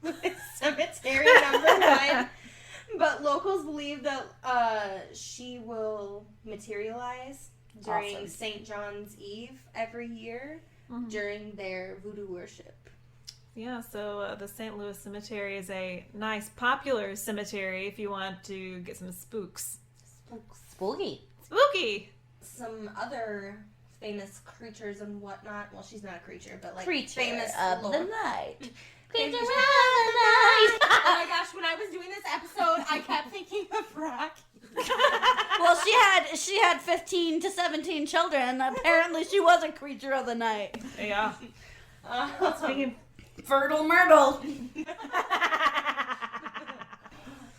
Louis Cemetery #1. But locals believe that she will materialize during St. John's Eve every year during their voodoo worship. Yeah, so the St. Louis Cemetery is a nice, popular cemetery if you want to get some spooks. Spooky. Spooky! Some other famous creatures and whatnot. Well, she's not a creature, but like Creature famous of lore. the night. Creature Creature of of the night. Oh my gosh, when I was doing this episode, I kept thinking of Rocky. Well, she had 15 to 17 children. Apparently, she was a creature of the night. Yeah. Speaking Fertile Myrtle.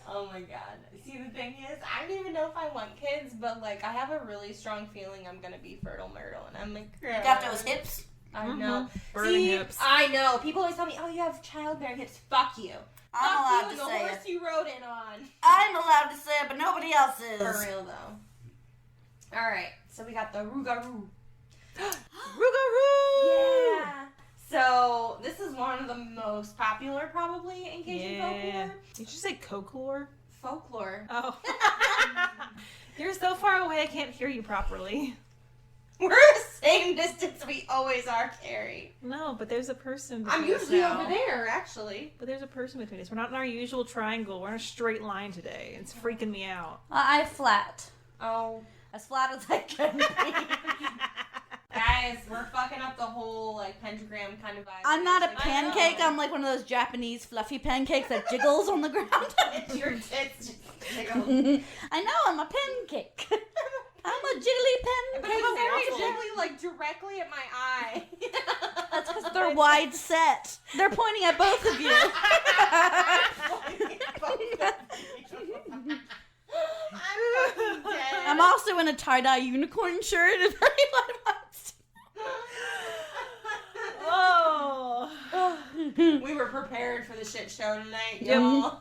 Oh my god. See, the thing is, I don't even know if I want kids, but like, I have a really strong feeling I'm gonna be fertile Myrtle, and I'm like, Got those hips. I know. Burning See, hips. I know. People always tell me, oh, you have childbearing hips. Fuck you. I'm allowed to the say horse it. you rode in on. I'm allowed to say it, but nobody else is. For real though. All right, so we got the Rougarou. Rougarou! Yeah. So this is one of the most popular, probably, in Cajun folklore. Did you say folklore? Folklore. Oh. You're so far away I can't hear you properly. We're the same distance we always are, Carrie. No, but there's a person between I'm us usually now. over there, actually. But there's a person between us. We're not in our usual triangle. We're in a straight line today. It's freaking me out. I flat. Oh. As flat as I can be. Guys, we're fucking up the whole, like, pentagram kind of vibe. I'm not a I pancake. know. I'm like one of those Japanese fluffy pancakes that jiggles on the ground. Your tits just jiggle. I know, I'm a pancake. I'm a jiggly But pancake. it's very jiggly, like, directly at my eye. That's because they're wide set. They're pointing at both of you. I'm fucking dead. I'm also in a tie-dye unicorn shirt if anyone wants Oh. We were prepared for the shit show tonight, Yep. y'all.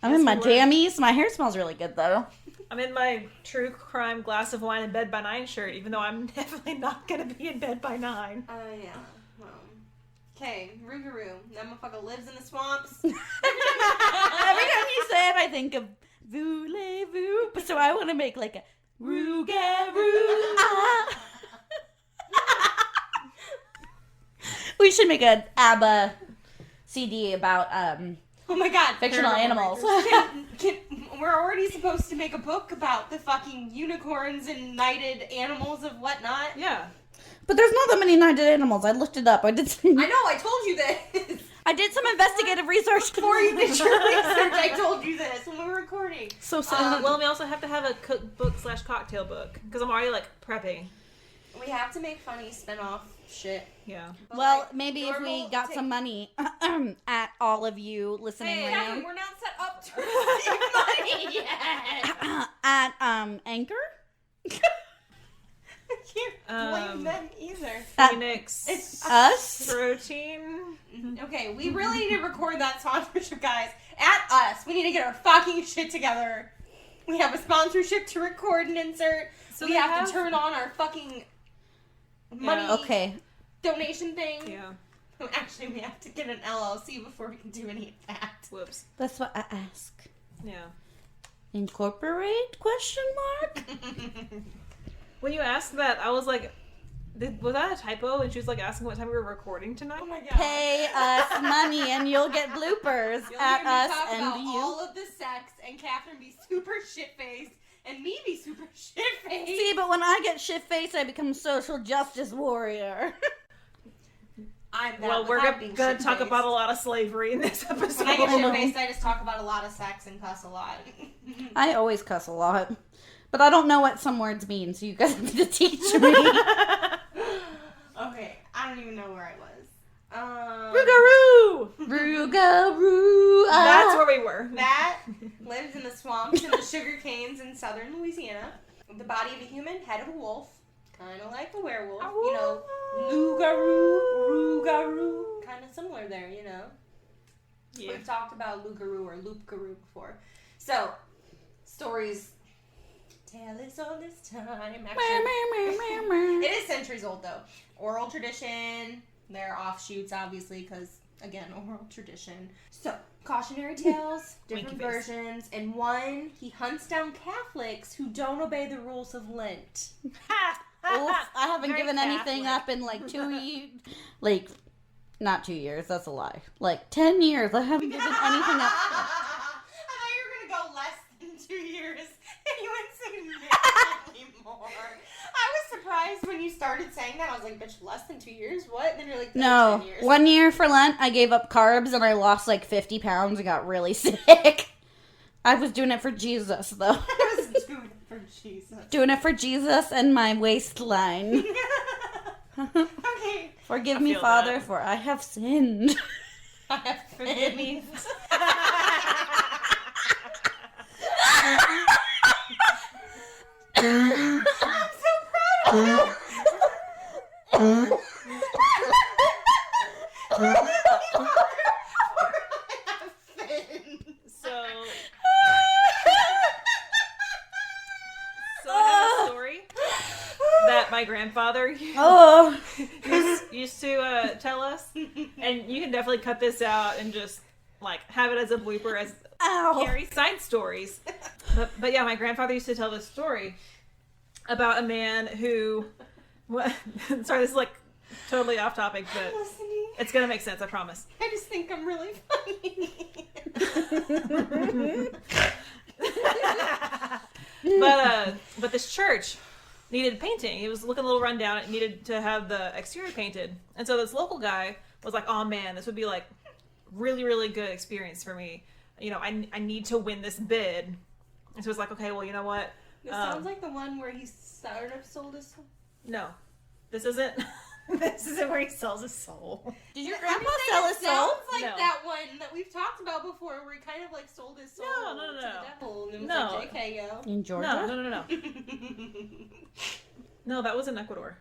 I'm in my we were. jammies. My hair smells really good, though. I'm in my true crime glass of wine in bed by 9 shirt, even though I'm definitely not going to be in bed by 9. Yeah. Well. Okay, Rougarou. That motherfucker lives in the swamps. Every time you say it, I think of voulez-vous. So I want to make like a Rougarou. Ah. We should make an ABBA CD about Oh my god. fictional animals. We're already supposed to make a book about the fucking unicorns and knighted animals of whatnot. Yeah. But there's not that many knighted animals. I looked it up. I did some, I know, I told you this. I did some investigative research. Before you did your research, I told you this when we were recording. So sad. Well, we also have to have a cookbook / cocktail book, because I'm already, like, prepping. We have to make funny spin-off shit. Yeah. But, Well, like, maybe if we normal got take- some money at all of you listening Hey, right Catherine, now. we're not set up to receive money yet. At Anchor? I can't blame Um, them either. At Phoenix. It's us? Protein. Okay, we really need to record that sponsorship, guys. At us. We need to get our fucking shit together. We have a sponsorship to record and insert. So we they have have- to turn on our fucking money Okay. donation thing. Yeah. Actually, we have to get an LLC before we can do any of that. Whoops. That's what I ask. Yeah. Incorporate? Question mark? When you asked that, I was like, was that a typo? And she was like asking what time we were recording tonight. Oh my god. Pay us money and you'll get bloopers You'll at hear me us talk and about you. all of the sex and Catherine be super shit-faced and me be super shit-faced. See, but when I get shit-faced, I become social justice warrior. I'm that Well, we're without going being to talk shit-faced. about a lot of slavery in this episode. When I get shit-faced, I just talk about a lot of sex and cuss a lot. I always cuss a lot. But I don't know what some words mean, so you guys have to teach me. Okay, I don't even know where I was. Rougarou! Rougarou. That's where we were. That lives in the swamps and the sugar canes in southern Louisiana. The body of a human, head of a wolf, kind of like a werewolf. You know, Rougarou, kind of similar there, you know. Yeah. We've talked about Lougarou or Loup-garou before. So, stories tell us all this time. Actually, it is centuries old, though. Oral tradition. There are offshoots, obviously, because, again, oral tradition. So, cautionary tales, different Winky face. versions. And one, he hunts down Catholics who don't obey the rules of Lent. Oof, I haven't Very given anything Catholic. up in like 2 years. Like, not 2 years, that's a lie. Like 10 years, I haven't given anything up. I thought you were going to go less than 2 years. And you went significantly more. I was surprised when you started saying that. I was like, bitch, less than 2 years? What? And then you're like, No, 10 years. 1 year for Lent, I gave up carbs and I lost like 50 pounds and got really sick. I was doing it for Jesus, though. I was doing it for Jesus. Doing it for Jesus and my waistline. Okay. Forgive I me, feel Father, that. for I have sinned. I have Forgive me. I'm so proud of you. my grandfather Oh. used to tell us, and you can definitely cut this out and just like have it as a blooper as Carrie's side stories. But yeah, my grandfather used to tell this story about a man who. Sorry, this is like totally off topic, but it's gonna make sense. I promise. I just think I'm really funny. But this church needed painting. It was looking a little run down. It needed to have the exterior painted. And so this local guy was like, oh man, this would be like really, really good experience for me. You know, I need to win this bid. And so it's like, okay, well, you know what? This sounds like the one where he sort of sold his soul. No, this isn't. This isn't where he sells his soul. Did your grandpa sell his soul? Sounds like No. that one that we've talked about before, where he kind of like sold his soul No. to the devil, and it was No. like, JK, yo. In Georgia? No. No, that was in Ecuador.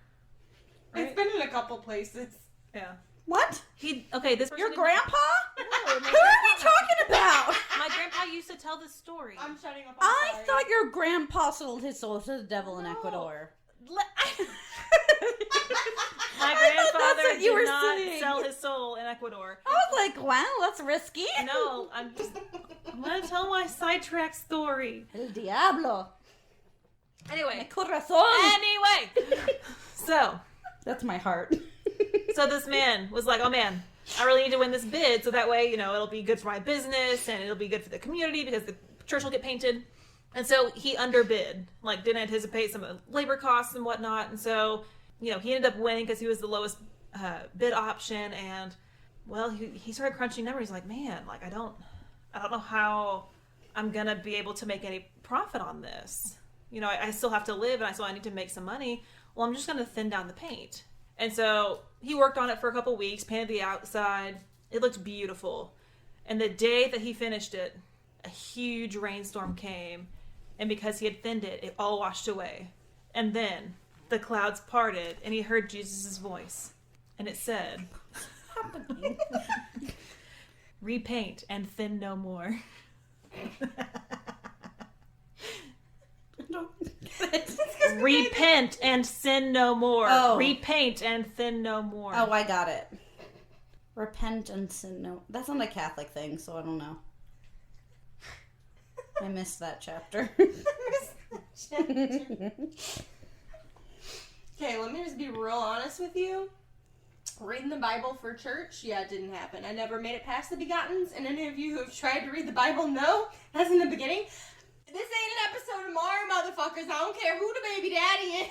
Right? It's been in a couple places. Yeah. What? This person Your didn't- grandpa? No, Who are we talking about? My grandpa used to tell this story. I'm shutting up. I sorry. thought your grandpa sold his soul to the devil in No. Ecuador. My I thought that's grandfather what you did were not saying. sell his soul in Ecuador. I was like, wow, that's risky. No, I'm gonna tell my sidetrack story. El diablo. Mi Anyway, corazón. so That's my heart. this man was like, oh man, I really need to win this bid so that way, you know, it'll be good for my business and it'll be good for the community because the church will get painted. And so he underbid, like didn't anticipate some of the labor costs and whatnot. And so, you know, he ended up winning because he was the lowest bid option. And well, he started crunching numbers. He's like, man, like I don't know how I'm gonna be able to make any profit on this. You know, I still have to live and I need to make some money. Well, I'm just gonna thin down the paint. And so he worked on it for a couple weeks, painted the outside. It looked beautiful. And the day that he finished it, a huge rainstorm came. And because he had thinned it, it all washed away. And then the clouds parted and he heard Jesus' voice. And it said, repaint and thin no more. Repent and sin no more. Oh. Repaint and thin no more. Oh, I got it. Repent and sin no. That's not a Catholic thing, so I don't know. I missed that chapter. Okay, let me just be real honest with you. Reading the Bible for church, yeah, it didn't happen. I never made it past the Begottens, and any of you who have tried to read the Bible know that's in the beginning. This ain't an episode of Mario, motherfuckers. I don't care who the baby daddy is.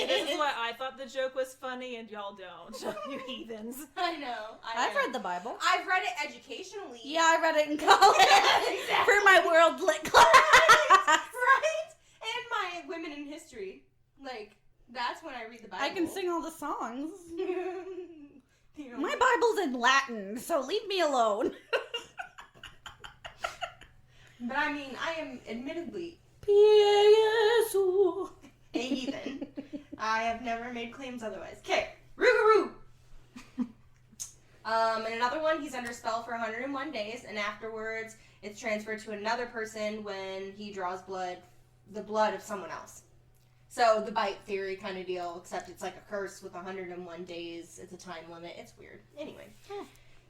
This is why I thought the joke was funny and y'all don't. You heathens. I know. I've read the Bible. I've read it educationally. Yeah, I read it in college. Exactly. For my world lit class. Right? And my women in history. Like, that's when I read the Bible. I can sing all the songs. You know. My Bible's in Latin, so leave me alone. But I mean, I am admittedly Jesu. a heathen. I have never made claims otherwise. Okay, Rougarou. And another one, he's under spell for 101 days, and afterwards it's transferred to another person when he draws blood, the blood of someone else. So the bite theory kind of deal, except it's like a curse with 101 days. It's a time limit. It's weird. Anyway.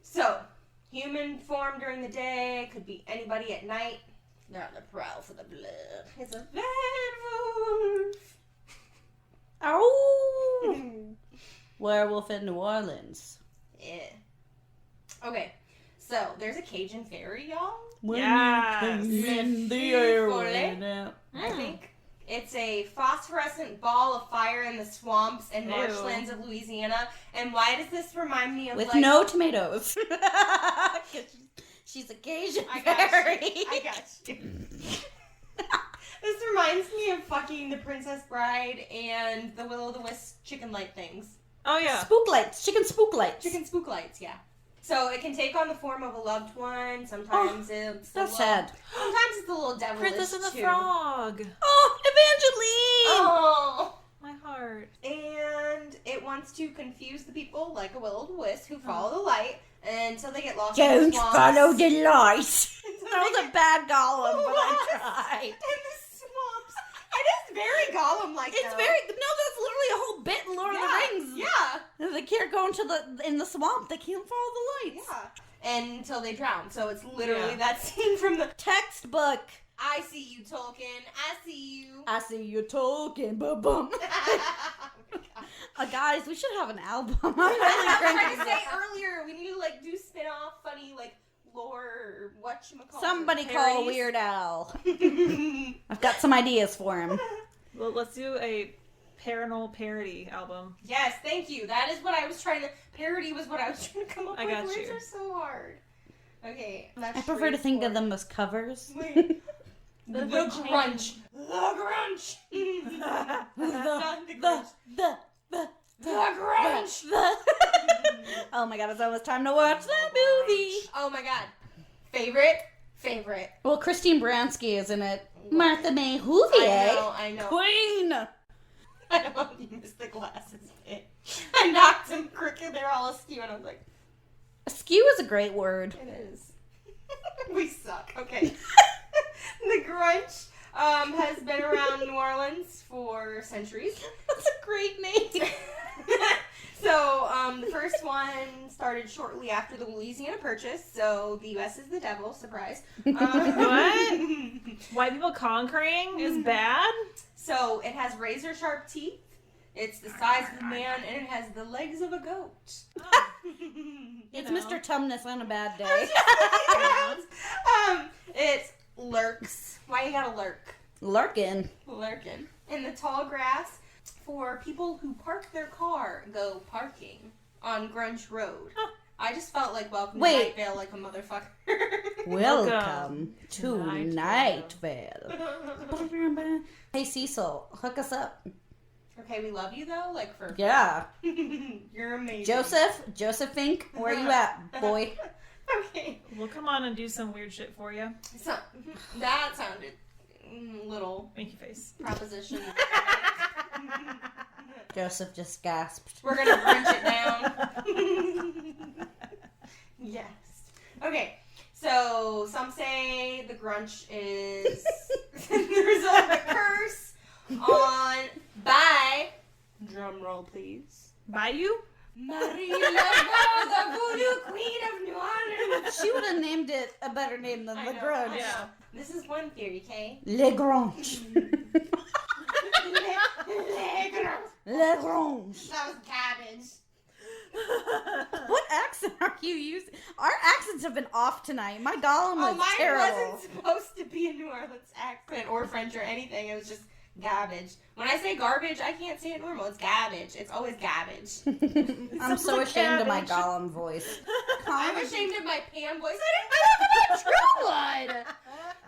So, human form during the day, could be anybody at night. They're on the prowl for the blood. It's a werewolf. Oh. Werewolf in New Orleans. Yeah. Okay, so there's a Cajun fairy, y'all. When Yes. you came in the Le air, Feu went out. I think. It's a phosphorescent ball of fire in the swamps and marshlands of Louisiana. And why does this remind me of With like... no tomatoes. 'Cause she's a Cajun I got fairy. you. I got you. This reminds me of fucking The Princess Bride and the Will-O'-the-Wisp chicken light things. Oh yeah. Spook lights. Chicken spook lights. Chicken spook lights, yeah. So it can take on the form of a loved one. Sometimes it's the That's little- sad. Sometimes it's a little devilish Princess and the too. Frog. Oh, Evangeline! Oh. My heart. And it wants to confuse the people like a will-o'-the-wisp who follow the light until they get lost in Don't the swamps. follow the light. Until That they was a bad Gollum, but I What? tried. In the swamps. It is very Gollum like It's though. very... No, that's literally a whole They can't go in the swamp. They can't follow the lights. Yeah. And until they drown. So it's literally that scene from the Textbook. I see you, Tolkien. I see you. I see you talking, boom. Guys, we should have an album. I'm really I was trying cranking to it say up. earlier, we need to like do spin-off funny like lore or whatchamacallit. Somebody call Weird Al. I've got some ideas for him. Well, let's do a Paranormal parody album. Yes, thank you. That is what I was trying to... Parody was what I was trying to come up I with. got Words you. are so hard. Okay. I prefer to think of them as covers. Wait. The The grunge. The grunge. Not the grunge. The grunge. Oh my god, it's almost time to watch that movie. Oh my god. Favorite. Well, Christine Baranski is in it. Martha May Whovier. I know. Queen. I don't know if you missed the glasses bit. I knocked them crooked. They're all askew, and I was like, Askew is a great word. it is. We suck. Okay. The grunge has been around New Orleans for centuries. That's a great name. So, the first one started shortly after the Louisiana Purchase, so the U.S. is the devil, surprise. What? White people conquering is bad? So, it has razor-sharp teeth, it's the size of a man, and it has the legs of a goat. It's know. Mr. Tumnus on a bad day. It lurks. Why you gotta lurk? Lurkin. Lurking. In the tall grass for people who park their car go parking on Grunge Road. I just felt like welcome to Night Vale like a motherfucker. Welcome to Night Night Vale. Hey Cecil, hook us up. Okay, we love you though, like for Yeah. You're amazing. Joseph Fink, where you at, boy? Okay. We'll come on and do some weird shit for you. So that sounded little Winky face. proposition. Joseph just gasped. We're gonna crunch it down. Yes. Okay. So some say the grunch is the result of a curse by drum roll please. Bayou? Marie Laveau, the voodoo queen of New Orleans. She would have named it a better name than I Le know, Grunge. I know. Yeah. This is one theory, Kay. Le Grunge. Le Grunge. That was cabbage. What accent are you using? Our accents have been off tonight. My Gollum was mine terrible. wasn't supposed to be a New Orleans accent or French or anything. It was just garbage. When I say garbage, I can't say it normal. It's garbage. It's always garbage. I'm so like ashamed of my cabbage. Gollum voice. I'm ashamed of my Pam voice. I didn't know about True Blood.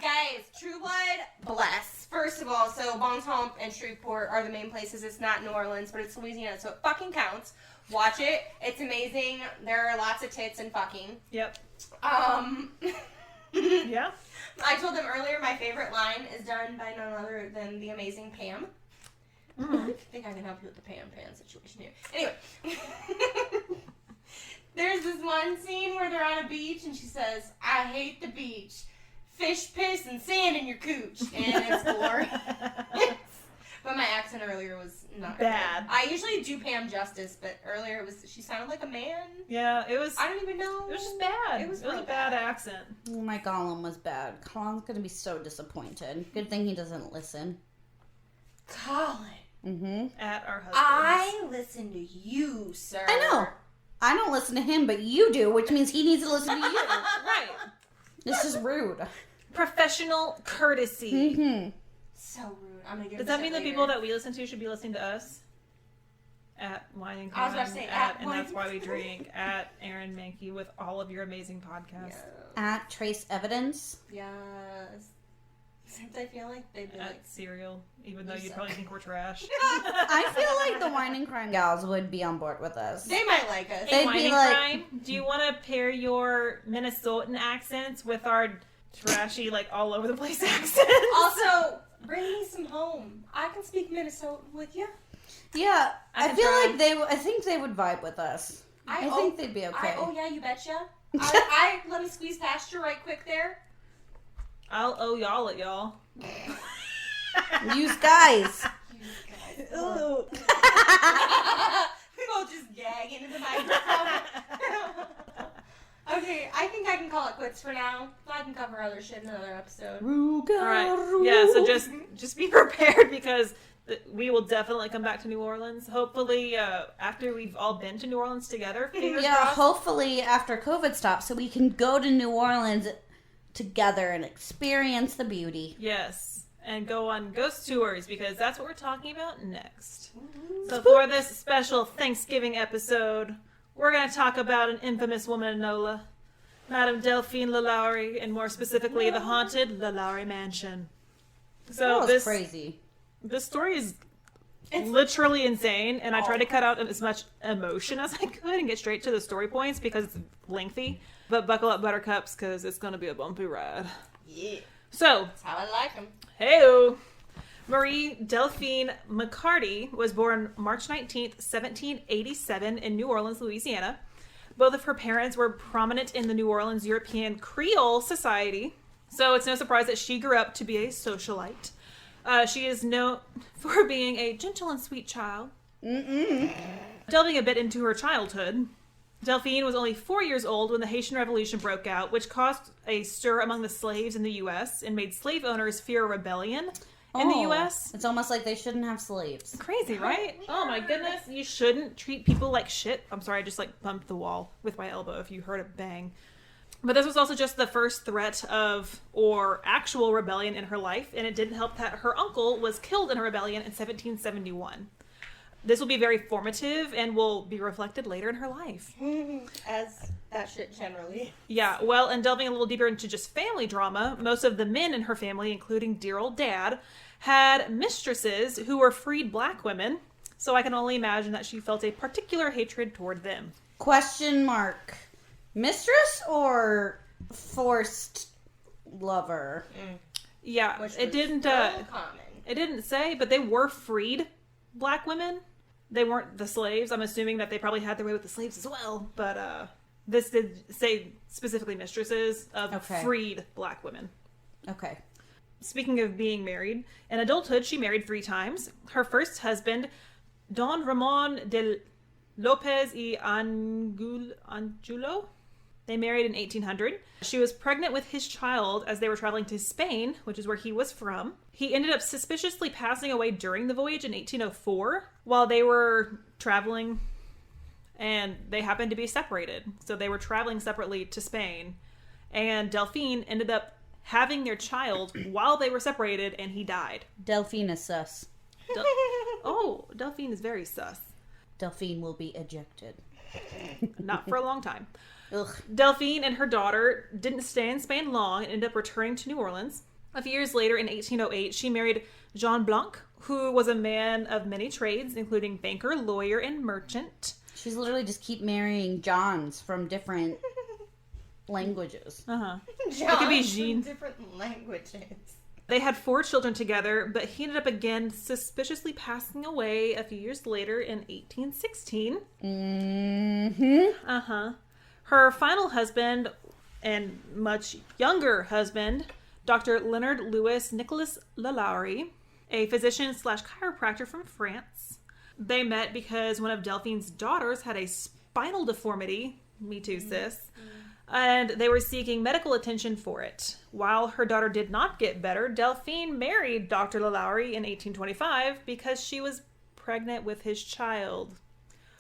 Guys, True Blood, bless. First of all, so Bon Temps and Shreveport are the main places. It's not New Orleans, but it's Louisiana, so it fucking counts. Watch it. It's amazing. There are lots of tits and fucking. Yep. Yeah. Yeah? I told them earlier my favorite line is done by none other than the amazing Pam. I think I can help you with the Pam situation here. Anyway. There's this one scene where they're on a beach and she says, I hate the beach. Fish piss and sand in your cooch. And it's glorious. But my accent earlier was not Bad. good. I usually do Pam justice, but earlier she sounded like a man. Yeah, it was. I don't even know. It was just bad. It was a real bad bad. accent. Oh, my Gollum was bad. Colin's gonna be so disappointed. Good thing he doesn't listen. Colin. Mm-hmm. At our husbands. I listen to you, sir. I know. I don't listen to him, but you do, which means he needs to listen to you. Right. This is rude. Professional courtesy. Mm-hmm. So rude. I'm gonna give Does this that mean the later. people that we listen to should be listening to us? At Wine and Crime. I was about to say, at and Wine That's and Why We Crime. Drink. At Aaron Mankey with all of your amazing podcasts. At Trace Evidence. Yes. Since I feel like they'd be At like, Serial, even though You you'd suck. probably think we're trash. I feel like the Wine and Crime gals would be on board with us. they might like us. They'd Wine be and like- Crime, do you want to pair your Minnesotan accents with our trashy, like all over the place accents? Also, bring me some home. I can speak Minnesotan with you. Yeah, I I can feel try. like I think they would vibe with us. I think they'd be okay. Oh yeah, you betcha. I let me squeeze past you right quick there. I'll owe y'all at y'all. Use guys. We've both just gag into the microphone. Okay, I think I can call it quits for now. I can cover other shit in another episode. All right. Yeah, so just be prepared because we will definitely come back to New Orleans. Hopefully, after we've all been to New Orleans together. Yeah, hopefully after COVID stops, so we can go to New Orleans together and experience the beauty. Yes, and go on ghost tours because that's what we're talking about next. So for this special Thanksgiving episode, we're going to talk about an infamous woman in NOLA, Madame Delphine LaLaurie, and more specifically, the haunted LaLaurie Mansion. So That was crazy. This story is literally insane, and I tried to cut out as much emotion as I could and get straight to the story points because it's lengthy. But buckle up, buttercups, because it's going to be a bumpy ride. Yeah. So, That's how I like them. hey-o! Marie Delphine McCarty was born March 19th, 1787 in New Orleans, Louisiana. Both of her parents were prominent in the New Orleans European Creole Society, so it's no surprise that she grew up to be a socialite. She is known for being a gentle and sweet child. Delving a bit into her childhood, Delphine was only 4 years old when the Haitian Revolution broke out, which caused a stir among the slaves in the U.S. and made slave owners fear rebellion in the U.S. It's almost like they shouldn't have slaves. Crazy, right? Oh my goodness. You shouldn't treat people like shit. I'm sorry, I just bumped the wall with my elbow if you heard a bang. But this was also just the first threat of or actual rebellion in her life, and it didn't help that her uncle was killed in a rebellion in 1771. This will be very formative and will be reflected later in her life. As that shit generally. Yeah, well, and delving a little deeper into just family drama, most of the men in her family, including dear old dad, had mistresses who were freed black women, so I can only imagine that she felt a particular hatred toward them. Question mark. Mistress or forced lover? Yeah, Which it was didn't common. it didn't say, but they were freed black women. They weren't the slaves. I'm assuming that they probably had their way with the slaves as well, but this did say specifically mistresses of freed black women. Okay. Speaking of being married, in adulthood, she married 3 times. Her first husband, Don Ramon de Lopez y Angulo, they married in 1800. She was pregnant with his child as they were traveling to Spain, which is where he was from. He ended up suspiciously passing away during the voyage in 1804 while they were traveling, and they happened to be separated. So they were traveling separately to Spain, and Delphine ended up having their child while they were separated, and he died. Delphine is sus. Delphine is very sus. Delphine will be ejected. Not for a long time. Ugh. Delphine and her daughter didn't stay in Spain long and ended up returning to New Orleans. A few years later, in 1808, she married Jean Blanc, who was a man of many trades, including banker, lawyer, and merchant. She's literally just keep marrying Johns from different languages. It could be Jean. Different languages. They had 4 children together, but he ended up again suspiciously passing away a few years later in 1816. Her final husband and much younger husband, Dr. Leonard Louis Nicholas LaLaurie, a physician / chiropractor from France. They met because one of Delphine's daughters had a spinal deformity. Me too, sis. And they were seeking medical attention for it. While her daughter did not get better, Delphine married Dr. LaLaurie in 1825 because she was pregnant with his child.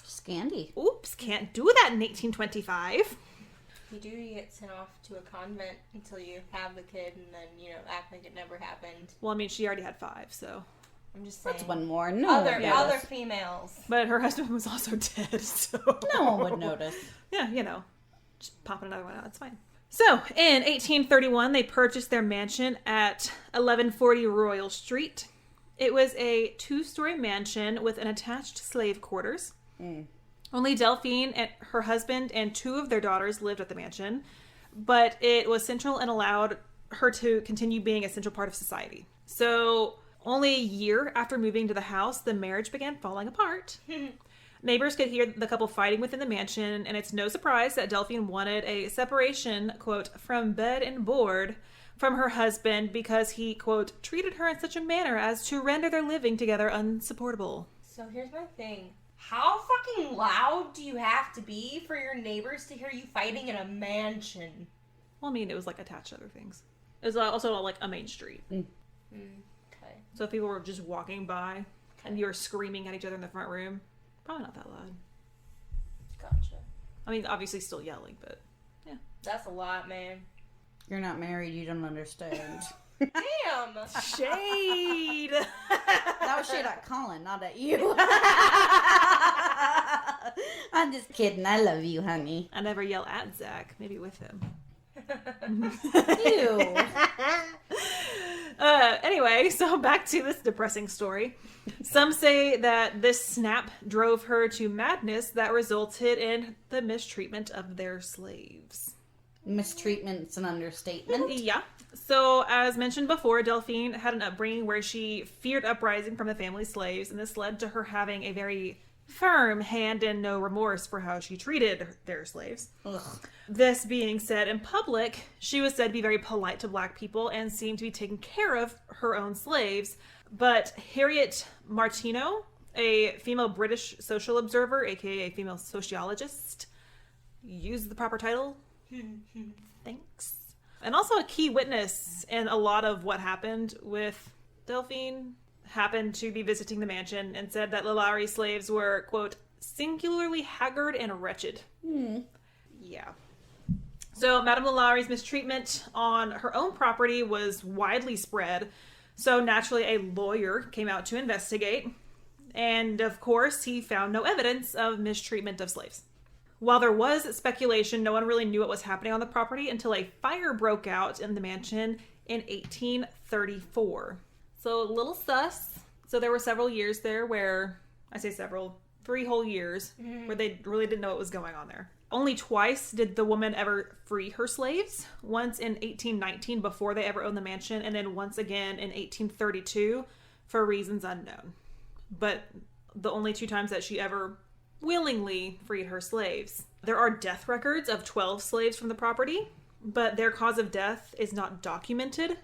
Scandy. Oops, can't do that in 1825. If you do, you get sent off to a convent until you have the kid and then, act like it never happened. Well, I mean, she already had 5, so. I'm just saying. That's one more. No other one would notice. females. But her husband was also dead, so. No one would notice. Yeah, just popping another one out. It's fine. So, in 1831, they purchased their mansion at 1140 Royal Street. It was a 2-story mansion with an attached slave quarters. Only Delphine and her husband and 2 of their daughters lived at the mansion, but it was central and allowed her to continue being a central part of society. So, only a year after moving to the house, the marriage began falling apart. Neighbors could hear the couple fighting within the mansion, and it's no surprise that Delphine wanted a separation, quote, from bed and board from her husband because he, quote, treated her in such a manner as to render their living together unsupportable. So here's my thing. How fucking loud do you have to be for your neighbors to hear you fighting in a mansion? Well, I mean, it was like attached to other things. It was also like a main street. Okay. So if people were just walking by and you were screaming at each other in the front room, probably not that loud. Gotcha. I mean, obviously still yelling, but yeah. That's a lot, man. You're not married, you don't understand. Damn! Shade! That was shit at Colin, not at you. I'm just kidding. I love you, honey. I never yell at Zach. Maybe with him. Ew. Anyway, so back to this depressing story. Some say that this snap drove her to madness that resulted in the mistreatment of their slaves. Mistreatment's an understatement. Yeah. So, as mentioned before, Delphine had an upbringing where she feared uprising from the family slaves, and this led to her having a very firm hand and no remorse for how she treated their slaves. Ugh. This being said, in public, she was said to be very polite to black people and seemed to be taking care of her own slaves. But Harriet Martineau, a female British social observer, aka a female sociologist, use the proper title? Thanks. And also a key witness in a lot of what happened with Delphine, happened to be visiting the mansion and said that LaLaurie slaves were, quote, singularly haggard and wretched. Yeah. So Madame LaLaurie's mistreatment on her own property was widely spread. So naturally a lawyer came out to investigate. And of course he found no evidence of mistreatment of slaves. While there was speculation, no one really knew what was happening on the property until a fire broke out in the mansion in 1834. So a little sus. So there were several years there where, I say several, 3 whole years where they really didn't know what was going on there. Only twice did the woman ever free her slaves. Once in 1819 before they ever owned the mansion, and then once again in 1832 for reasons unknown. But the only 2 times that she ever willingly freed her slaves. There are death records of 12 slaves from the property, but their cause of death is not documented.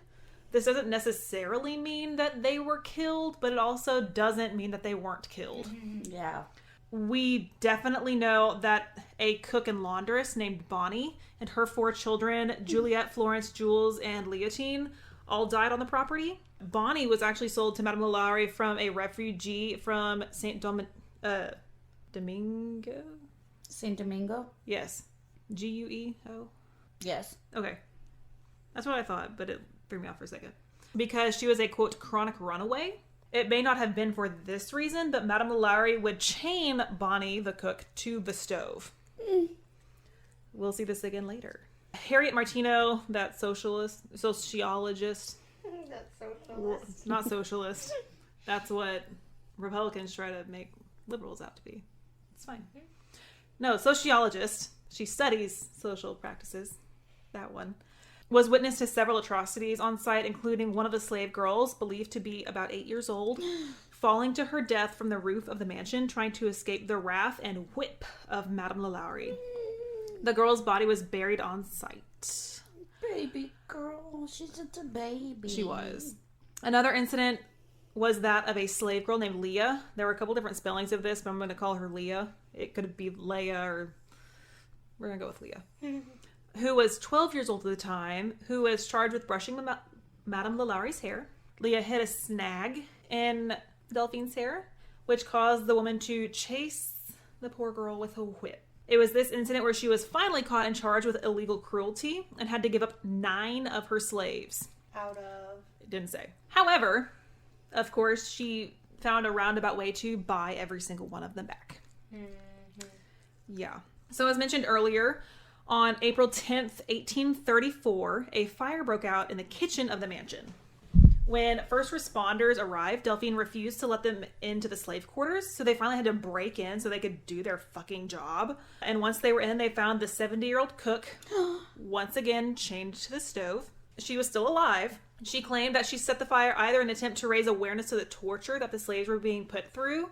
This doesn't necessarily mean that they were killed, but it also doesn't mean that they weren't killed. Yeah. We definitely know that a cook and laundress named Bonnie and her 4 children, Juliet, Florence, Jules, and Leontine, all died on the property. Bonnie was actually sold to Madame LaLaurie from a refugee from Domingo? Saint Domingo? Yes. Gueo? Yes. Okay. That's what I thought, but it threw me off for a second. Because she was a, quote, chronic runaway. It may not have been for this reason, but Madame LaLaurie would chain Bonnie, the cook, to the stove. We'll see this again later. Harriet Martineau, that sociologist. That's socialist. Not socialist. That's what Republicans try to make liberals out to be. It's fine. No, sociologist. She studies social practices. That one. Was witness to several atrocities on site, including one of the slave girls, believed to be about 8 years old, falling to her death from the roof of the mansion, trying to escape the wrath and whip of Madame LaLaurie. The girl's body was buried on site. Baby girl, she's just a baby. She was. Another incident was that of a slave girl named Leah. There were a couple different spellings of this, but I'm going to call her Leah. It could be Leia, or we're going to go with Leah. Who was 12 years old at the time, who was charged with brushing Madame LaLaurie's hair. Leah hit a snag in Delphine's hair, which caused the woman to chase the poor girl with a whip. It was this incident where she was finally caught and charged with illegal cruelty and had to give up 9 of her slaves. Out of? It didn't say. However, of course, she found a roundabout way to buy every single one of them back. Yeah. So as mentioned earlier, on April 10th, 1834, a fire broke out in the kitchen of the mansion. When first responders arrived, Delphine refused to let them into the slave quarters, so they finally had to break in so they could do their fucking job. And once they were in, they found the 70-year-old cook once again chained to the stove. She was still alive. She claimed that she set the fire either in an attempt to raise awareness to the torture that the slaves were being put through,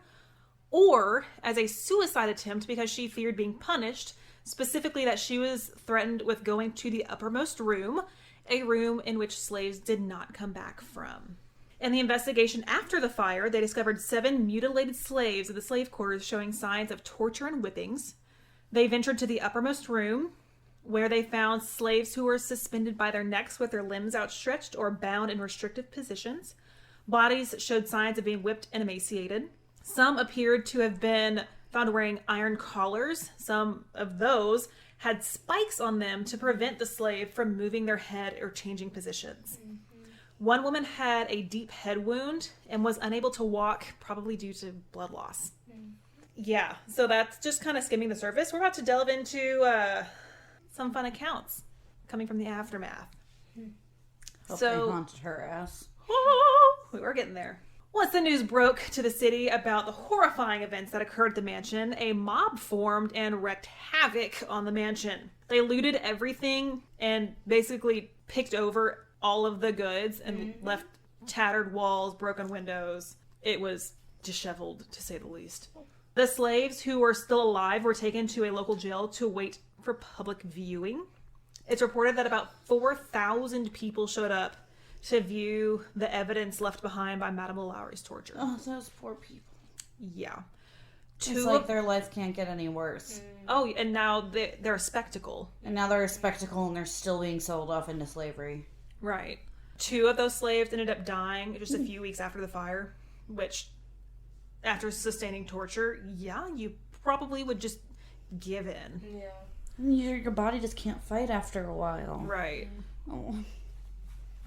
or as a suicide attempt because she feared being punished, specifically that she was threatened with going to the uppermost room, a room in which slaves did not come back from. In the investigation after the fire, they discovered 7 mutilated slaves at the slave quarters showing signs of torture and whippings. They ventured to the uppermost room, where they found slaves who were suspended by their necks with their limbs outstretched or bound in restrictive positions. Bodies showed signs of being whipped and emaciated. Some appeared to have been found wearing iron collars. Some of those had spikes on them to prevent the slave from moving their head or changing positions. Mm-hmm. One woman had a deep head wound and was unable to walk, probably due to blood loss. Mm. Yeah, so that's just kind of skimming the surface. We're about to delve into some fun accounts coming from the aftermath. Hope they haunted her ass. We were getting there. Once the news broke to the city about the horrifying events that occurred at the mansion, a mob formed and wreaked havoc on the mansion. They looted everything and basically picked over all of the goods and left tattered walls, broken windows. It was disheveled, to say the least. The slaves who were still alive were taken to a local jail to wait for public viewing. It's reported that about 4,000 people showed up to view the evidence left behind by Madame Lalaurie's torture. Oh, those poor people. Yeah. It's like their life can't get any worse. Oh, and now they're a spectacle. And now they're a spectacle and they're still being sold off into slavery. Right. 2 of those slaves ended up dying just a few weeks after the fire, which, after sustaining torture, yeah, you probably would just give in. Yeah. Your body just can't fight after a while. Right. Oh.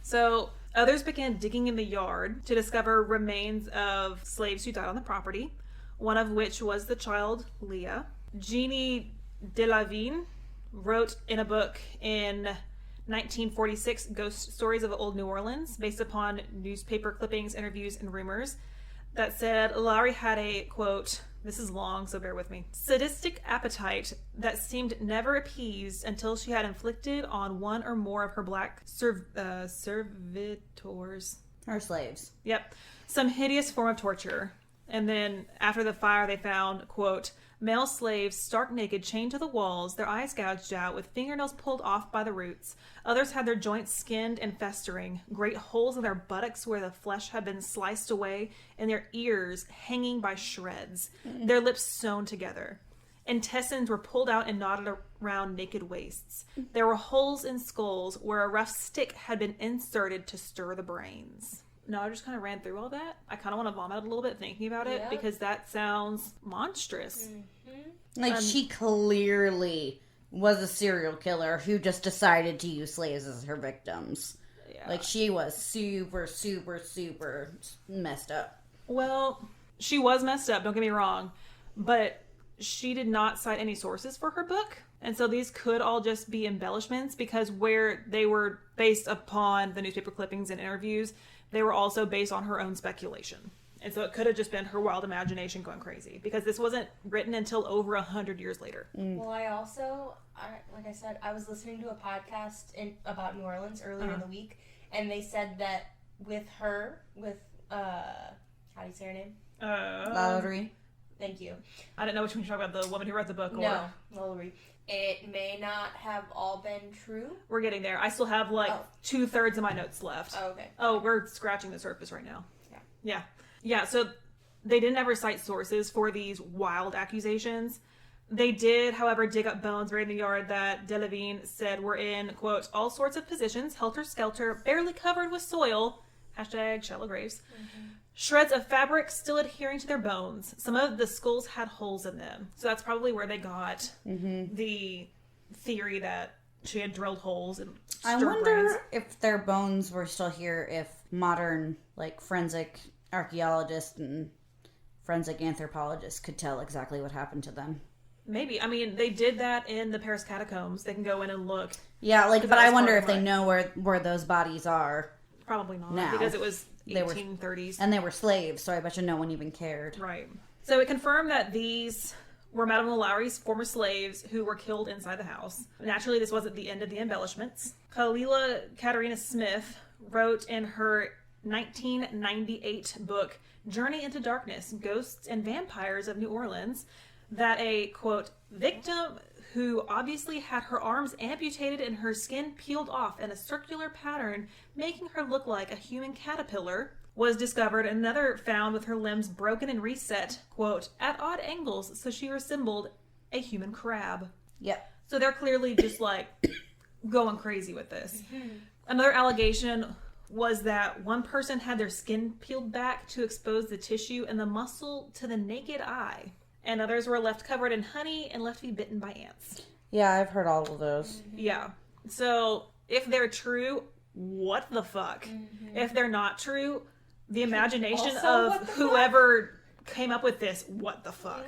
So others began digging in the yard to discover remains of slaves who died on the property, one of which was the child Leah. Jeannie Delavigne wrote in a book in 1946, Ghost Stories of Old New Orleans, based upon newspaper clippings, interviews, and rumors, that said Lowry had a, quote, this is long, so bear with me, sadistic appetite that seemed never appeased until she had inflicted on one or more of her black servitors. Her slaves. Yep. Some hideous form of torture. And then after the fire, they found, quote, male slaves stark naked, chained to the walls, their eyes gouged out, with fingernails pulled off by the roots. Others had their joints skinned and festering, great holes in their buttocks where the flesh had been sliced away, and their ears hanging by shreds, their lips sewn together. Intestines were pulled out and knotted around naked waists. There were holes in skulls where a rough stick had been inserted to stir the brains. No, I just kind of ran through all that. I kind of want to vomit a little bit thinking about it because that sounds monstrous. Mm-hmm. Like, she clearly was a serial killer who just decided to use slaves as her victims. Yeah. Like, she was super, super, super messed up. Well, she was messed up, don't get me wrong, but she did not cite any sources for her book. And so these could all just be embellishments because where they were based upon the newspaper clippings and interviews, they were also based on her own speculation. And so it could have just been her wild imagination going crazy because this wasn't written until over 100 years later. Well, like I said, I was listening to a podcast about New Orleans earlier in the week, and they said that with how do you say her name? Lowry. Thank you. I didn't know which one you're talking about, the woman who wrote the book. No, Lowry. It may not have all been true. We're getting there. I still have 2/3 of my notes left. Oh, okay. Oh, we're scratching the surface right now. Yeah, so they didn't ever cite sources for these wild accusations. They did, however, dig up bones buried in the yard that Delavigne said were in, quote, all sorts of positions, helter-skelter, barely covered with soil, hashtag shallow graves. Mm-hmm. Shreds of fabric still adhering to their bones. Some of the skulls had holes in them. So that's probably where they got the theory that she had drilled holes and I wonder if their bones were still here if modern, forensic archaeologists and forensic anthropologists could tell exactly what happened to them. Maybe. I mean, they did that in the Paris catacombs. They can go in and look. Yeah, but I wonder if they know where those bodies are. Probably not. Now. Because it was 1830s. And they were slaves, so I bet you no one even cared. Right. So it confirmed that these were Madame Lalaury's former slaves who were killed inside the house. Naturally, this wasn't the end of the embellishments. Kalila Katarina Smith wrote in her 1998 book, Journey into Darkness, Ghosts and Vampires of New Orleans, that a, quote, victim who obviously had her arms amputated and her skin peeled off in a circular pattern, making her look like a human caterpillar, was discovered, and another found with her limbs broken and reset, quote, at odd angles, so she resembled a human crab. Yep. So they're clearly just like going crazy with this. Another allegation was that one person had their skin peeled back to expose the tissue and the muscle to the naked eye. And others were left covered in honey and left to be bitten by ants. Yeah, I've heard all of those. Yeah. So if they're true, what the fuck? If they're not true, the imagination Also, of whoever came up with this, what the fuck?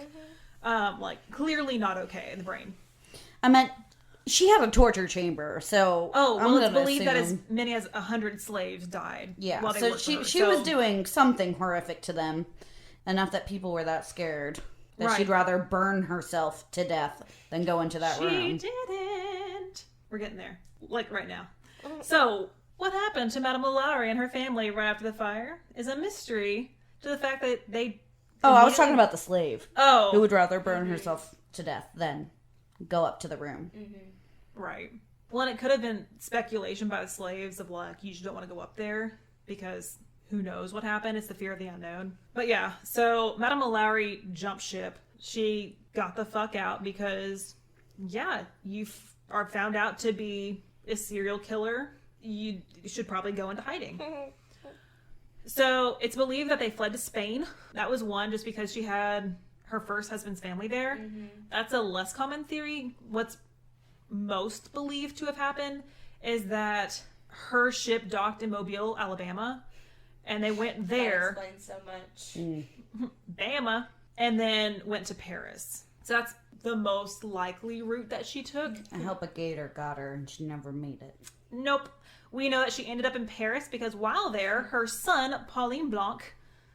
Like, clearly not okay in the brain. I meant, she had a torture chamber, so Oh, well, I'm it's gonna believed that as assume- many as 100 slaves died. Yeah, while they so worked for she her. she So- was doing something horrific to them, enough that people were that scared that Right. she'd rather burn herself to death than go into that She room. didn't. We're getting there. Like, right now. So, what happened to Madame Lalaurie and her family right after the fire is a mystery to the fact that they... Oh, I was talking about the slave Oh. who would rather burn herself to death than go up to the room. Right. Well, and it could have been speculation by the slaves of like, you just don't want to go up there because who knows what happened. It's the fear of the unknown. But yeah, so Madame Lalaurie jumped ship. She got the fuck out because, yeah, you are found out to be a serial killer. You should probably go into hiding. So it's believed that they fled to Spain. That was one, just because she had her first husband's family there. That's a less common theory. What's most believed to have happened is that her ship docked in Mobile, Alabama, and they went there, That explains so much. Bama, and then went to Paris. So that's the most likely route that she took. I hope a gator got her and she never made it. Nope. We know that she ended up in Paris because while there, her son, Pauline Blanc,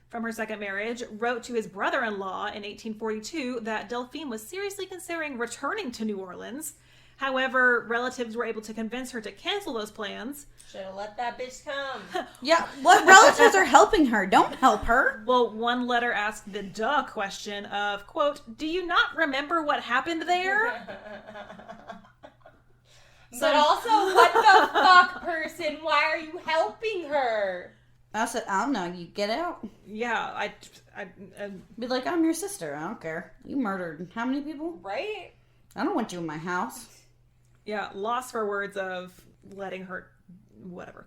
from her second marriage, wrote to his brother-in-law in 1842 that Delphine was seriously considering returning to New Orleans. However, relatives were able to convince her to cancel those plans. Should have let that bitch come. Yeah, what relatives are helping her? Don't help her. Well, one letter asked the duh question of, quote, do you not remember what happened there? But also, what the fuck, person? Why are you helping her? I said, I don't know, you get out. Yeah, I Be like, I'm your sister, I don't care. You murdered how many people? Right? I don't want you in my house. yeah, lost for words of letting her, whatever.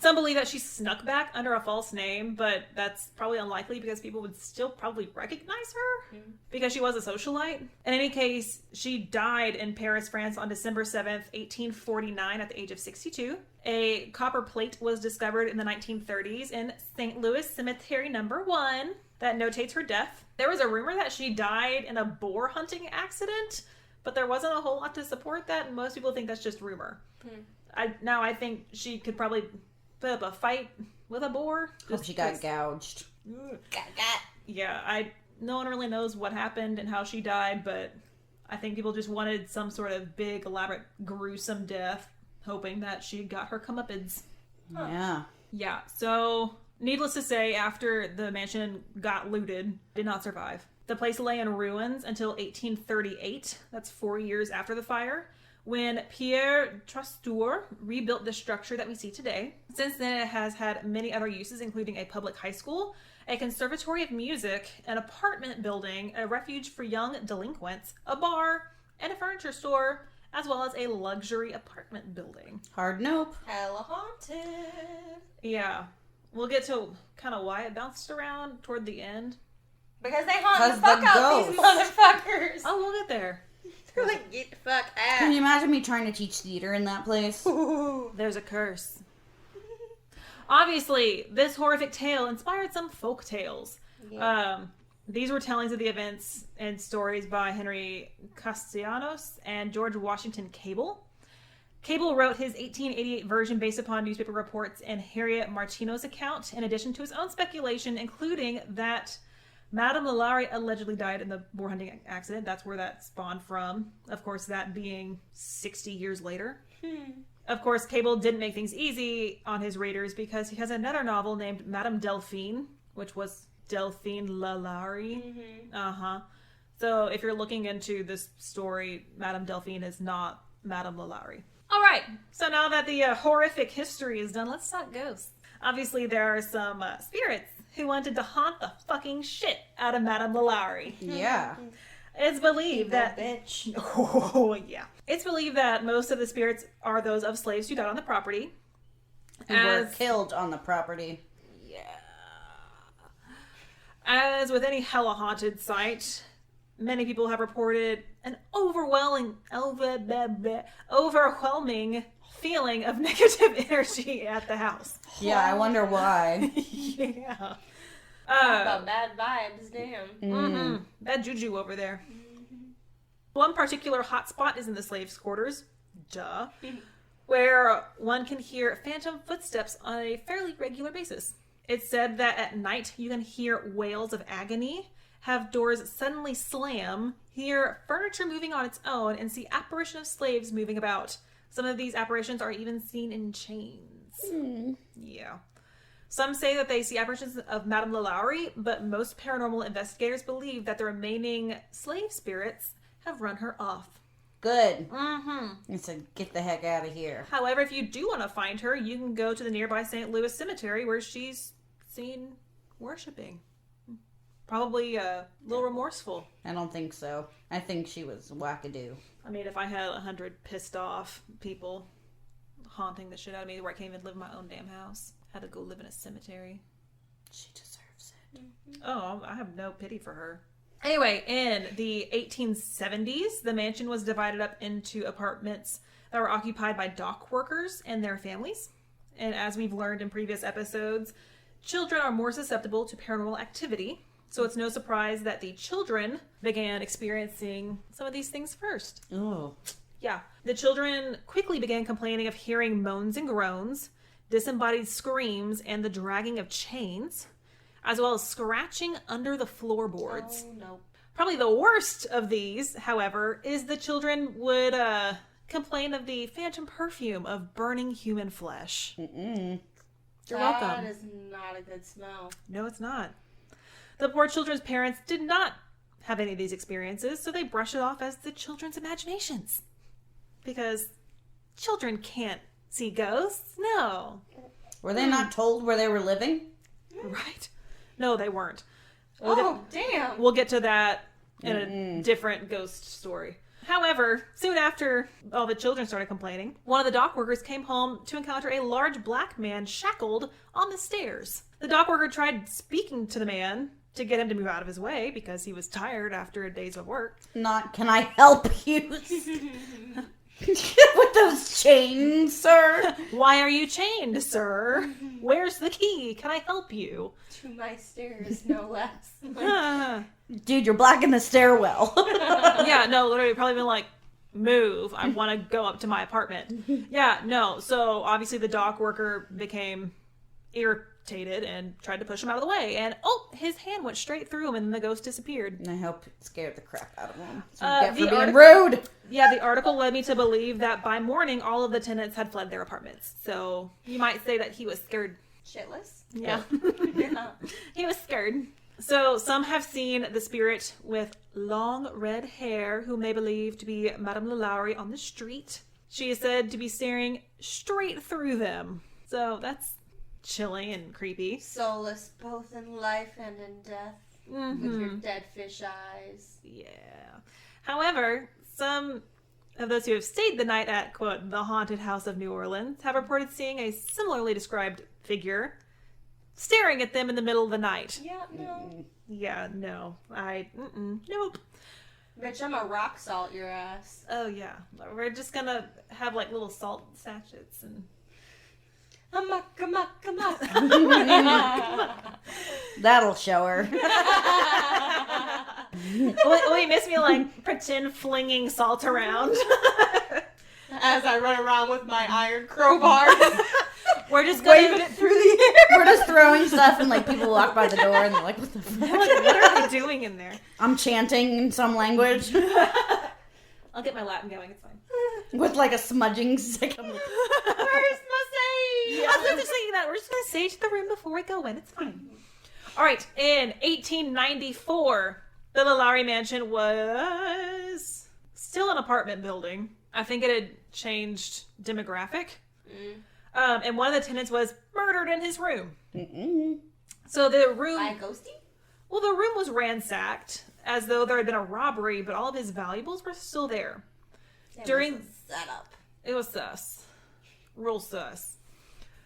Some believe that she snuck back under a false name, but that's probably unlikely because people would still probably recognize her because she was a socialite. In any case, she died in Paris, France on December 7th, 1849 at the age of 62. A copper plate was discovered in the 1930s in St. Louis Cemetery Number 1 that notates her death. There was a rumor that she died in a boar hunting accident, but there wasn't a whole lot to support that, and most people think that's just rumor. I think she could probably put up a fight with a boar. Hope she got gouged. Yeah, no one really knows what happened and how she died, but I think people just wanted some sort of big, elaborate, gruesome death, hoping that she got her comeuppance. Yeah. Yeah, so needless to say, after the mansion got looted, did not survive. The place lay in ruins until 1838. That's 4 years after the fire, when Pierre Trasteur rebuilt the structure that we see today. Since then, it has had many other uses, including a public high school, a conservatory of music, an apartment building, a refuge for young delinquents, a bar, and a furniture store, as well as a luxury apartment building. Hard nope. Hella haunted. Yeah. We'll get to kind of why it bounced around toward the end. Because they haunt 'Cause the fuck the out these ghosts. motherfuckers. Oh, we'll get there. They're like, get the fuck Can out. you imagine me trying to teach theater in that place? There's a curse. Obviously, this horrific tale inspired some folk tales. These were tellings of the events and stories by Henry Castellanos and George Washington Cable. Cable wrote his 1888 version based upon newspaper reports and Harriet Martineau's account, in addition to his own speculation, including that Madame Lalaurie allegedly died in the boar hunting accident. That's where that spawned from. Of course, that being 60 years later. Of course, Cable didn't make things easy on his readers because he has another novel named Madame Delphine, which was Delphine Lalaurie. So if you're looking into this story, Madame Delphine is not Madame Lalaurie. All right, so now that the horrific history is done, let's talk ghosts. Obviously, there are some spirits who wanted to haunt the fucking shit out of Madame Lalaurie. Yeah. It's believed that... bitch. Oh, yeah. It's believed that most of the spirits are those of slaves who died on the property. Who were killed on the property. Yeah. As with any hella haunted site, many people have reported an overwhelming feeling of negative energy at the house. Yeah, I wonder why. Yeah. About bad vibes, damn. Mm-hmm. Bad juju over there. One particular hotspot is in the slaves' quarters. Duh. Where one can hear phantom footsteps on a fairly regular basis. It's said that at night you can hear wails of agony, have doors suddenly slam, hear furniture moving on its own, and see apparition of slaves moving about. Some of these apparitions are even seen in chains. Yeah. Some say that they see apparitions of Madame Lalaurie, but most paranormal investigators believe that the remaining slave spirits have run her off. Good. Mm-hmm. And said, get the heck out of here. However, if you do want to find her, you can go to the nearby St. Louis Cemetery where she's seen worshiping. Probably a little remorseful. I don't think so. I think she was wackadoo. I mean, if I had 100 pissed off people haunting the shit out of me where I can't even live in my own damn house, I had to go live in a cemetery. She deserves it. Oh, I have no pity for her. Anyway, in the 1870s, the mansion was divided up into apartments that were occupied by dock workers and their families. And as we've learned in previous episodes, children are more susceptible to paranormal activity. So it's no surprise that the children began experiencing some of these things first. Oh. Yeah. The children quickly began complaining of hearing moans and groans, disembodied screams, and the dragging of chains, as well as scratching under the floorboards. Oh, no. Probably the worst of these, however, is the children would complain of the phantom perfume of burning human flesh. Mm-mm. You're welcome. That is not a good smell. No, it's not. The poor children's parents did not have any of these experiences, so they brush it off as the children's imaginations. Because children can't see ghosts. No. Were they not told where they were living? Right? No, they weren't. Damn. We'll get to that in a different ghost story. However, soon after all the children started complaining, one of the dock workers came home to encounter a large black man shackled on the stairs. The dock worker tried speaking to the man to get him to move out of his way because he was tired after a day's of work. Not, can I help you? With those chains, sir? Why are you chained, sir? Where's the key? Can I help you? To my stairs, no less. Dude, you're blocking the stairwell. Yeah, no, literally probably been like, move. I want to go up to my apartment. Yeah, no. So obviously the dock worker became irritated and tried to push him out of the way. And his hand went straight through him and then the ghost disappeared. And I hope it scared the crap out of him. So The being article- rude. Yeah, the article led me to believe that by morning all of the tenants had fled their apartments. So you might say that he was scared. Shitless? Yeah. Yeah. He was scared. So some have seen the spirit with long red hair, whom they believe to be Madame Lalaurie on the street. She is said to be staring straight through them. So that's chilling and creepy. Soulless both in life and in death. With your dead fish eyes. Yeah. However, some of those who have stayed the night at, quote, the haunted house of New Orleans have reported seeing a similarly described figure staring at them in the middle of the night. Yeah, no. Yeah, no. Nope. Bitch, I'm a rock salt your ass. Oh, yeah. We're just gonna have, like, little salt sachets and... Amok. That'll show her. Will you miss me, like, pretend flinging salt around? As I run around with my iron crowbar. We're just gonna... Waving it through the air. We're just throwing stuff and like people walk by the door and they're like, what the fuck? What are they doing in there? I'm chanting in some language I'll get my Latin going, it's fine. with like a smudging stick. I'm like, Where's my sage? I was just thinking that. We're just going to sage the room before we go in. It's fine. All right. In 1894, the Lalaurie Mansion was still an apartment building. I think it had changed demographic. And one of the tenants was murdered in his room. Mm-mm. So the room... By a ghostie? Well, the room was ransacked, as though there had been a robbery, but all of his valuables were still there. During... Setup. It was sus. Real sus.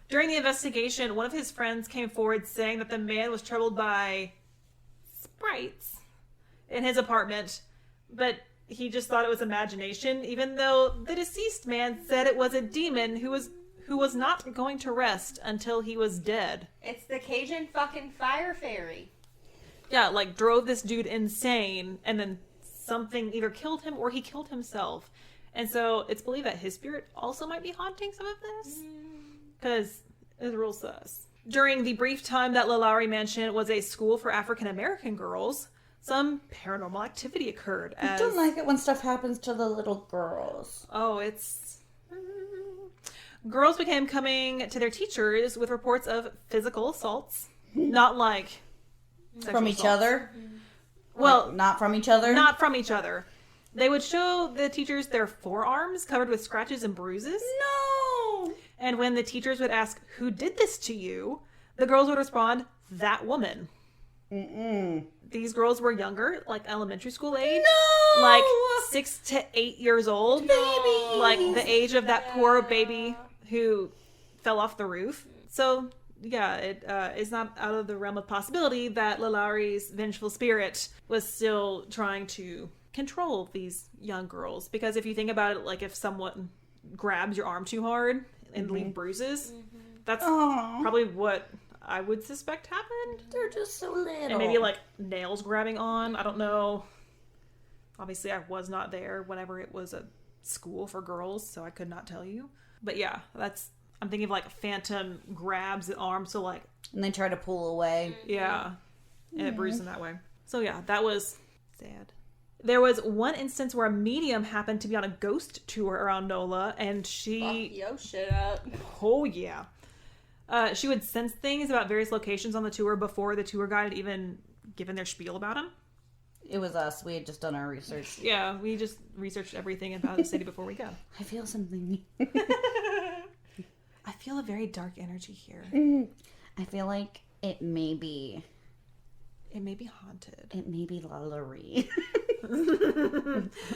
During the investigation, one of his friends came forward saying that the man was troubled by sprites in his apartment, but he just thought it was imagination, even though the deceased man said it was a demon who was not going to rest until he was dead. It's the Cajun fucking fire fairy. Yeah, like drove this dude insane, and then something either killed him or he killed himself. And so it's believed that his spirit also might be haunting some of this. Because it's real sus. During the brief time that LaLaurie Mansion was a school for African American girls, some paranormal activity occurred. I don't like it when stuff happens to the little girls. Oh, it's... Girls began coming to their teachers with reports of physical assaults. Not like... From each other? Well, Like, not from each other? not from each other. They would show the teachers their forearms covered with scratches and bruises. No! And when the teachers would ask, "Who did this to you?" the girls would respond, "That woman." Mm-mm. These girls were younger, like elementary school age. No! Like 6 to 8 years old. Babies! Like the age of that poor baby who fell off the roof. So, yeah, it is not out of the realm of possibility that LaLaurie's vengeful spirit was still trying to control these young girls. Because if you think about it, like if someone grabs your arm too hard and leave bruises, that's Aw. probably what I would suspect happened. They're just so little. And maybe like nails grabbing on. I don't know. Obviously, I was not there whenever it was a school for girls, so I could not tell you. But yeah, I'm thinking of like phantom grabs the arm, so like, And they try to pull away. yeah, and it bruised them that way. So yeah, that was sad. There was one instance where a medium happened to be on a ghost tour around NOLA, and she... Yo, shit up. Oh, yeah. She would sense things about various locations on the tour before the tour guide had even given their spiel about them. It was us. We had just done our research. Yeah, we just researched everything about the city before we go. I feel something. I feel a very dark energy here. I feel like it may be haunted. It may be LaLaurie.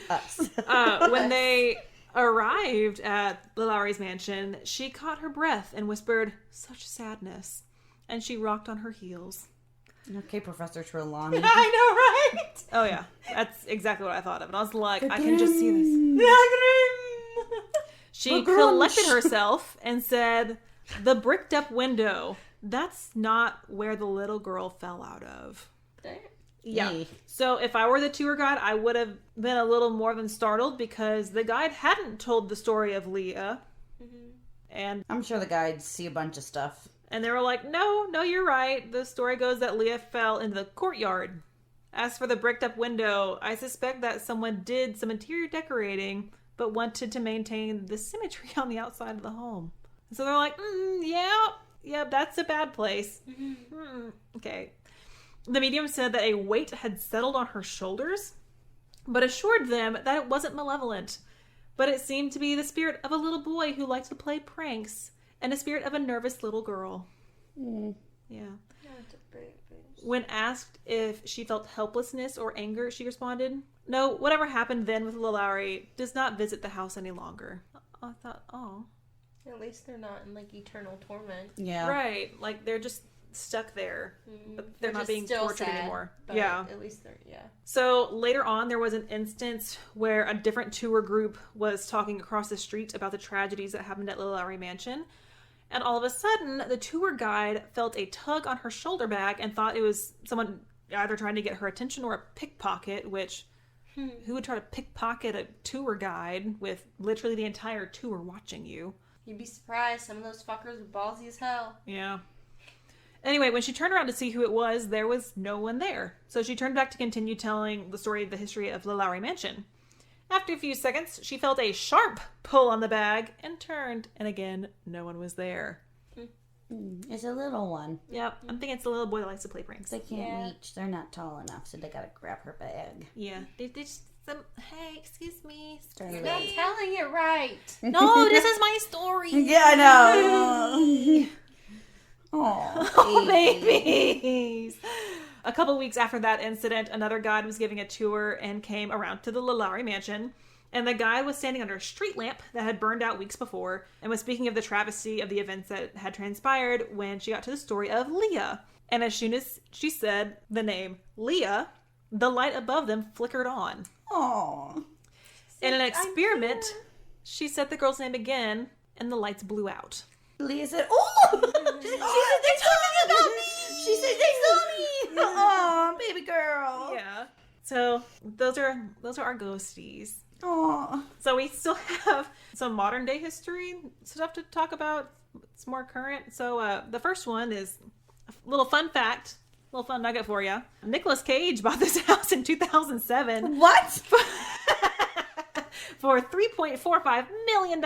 Us. When they arrived at LaLaurie's mansion, she caught her breath and whispered, "Such sadness." And she rocked on her heels. Okay, Professor Trelawney. I know, right? Oh, yeah. That's exactly what I thought of. And I was like, I can just see this. She collected herself and said, "The bricked up window, that's not where the little girl fell out of." Yeah. Yay. So if I were the tour guide, I would have been a little more than startled because the guide hadn't told the story of Leah. And I'm sure the guides see a bunch of stuff. they were like, no, you're right. The story goes that Leah fell into the courtyard. As for the bricked up window, I suspect that someone did some interior decorating, but wanted to maintain the symmetry on the outside of the home. So they're like, yeah, that's a bad place. Okay. The medium said that a weight had settled on her shoulders, but assured them that it wasn't malevolent. But it seemed to be the spirit of a little boy who liked to play pranks, and a spirit of a nervous little girl. Yeah. When asked if she felt helplessness or anger, she responded, "No, whatever happened then with LaLaurie does not visit the house any longer." I thought, oh. At least they're not in like eternal torment. Yeah. Right. Like they're just stuck there. But they're not just being still tortured sad, anymore. but Yeah. At least they're, yeah. So later on, there was an instance where a different tour group was talking across the street about the tragedies that happened at LaLaurie Mansion. And all of a sudden, the tour guide felt a tug on her shoulder bag and thought it was someone either trying to get her attention or a pickpocket, which who would try to pickpocket a tour guide with literally the entire tour watching you? You'd be surprised. Some of those fuckers are ballsy as hell. Yeah. Anyway, when she turned around to see who it was, there was no one there. So she turned back to continue telling the story of the history of LaLaurie Mansion. After a few seconds, she felt a sharp pull on the bag and turned, and again, no one was there. It's a little one. Yep, I'm thinking it's a little boy that likes to play pranks. They can't reach. They're not tall enough, so they gotta grab her bag. Yeah, they just hey, excuse me. You're Not telling it right. No, this is my story. Yeah, I know. Oh, Babies. A couple weeks after that incident, another guide was giving a tour and came around to the Lalaurie mansion. And the guy was standing under a street lamp that had burned out weeks before and was speaking of the travesty of the events that had transpired when she got to the story of Leah. And as soon as she said the name Leah, the light above them flickered on. Oh. In an experiment, she said the girl's name again, and the lights blew out. Leah said, "Oh, she said they're talking about me." She said they saw me. Oh, baby girl. Yeah. So those are our ghosties. Oh. So we still have some modern day history stuff to talk about. It's more current. So the first one is a little fun fact, a little fun nugget for you. Nicolas Cage bought this house in 2007 What? for $3.45 million.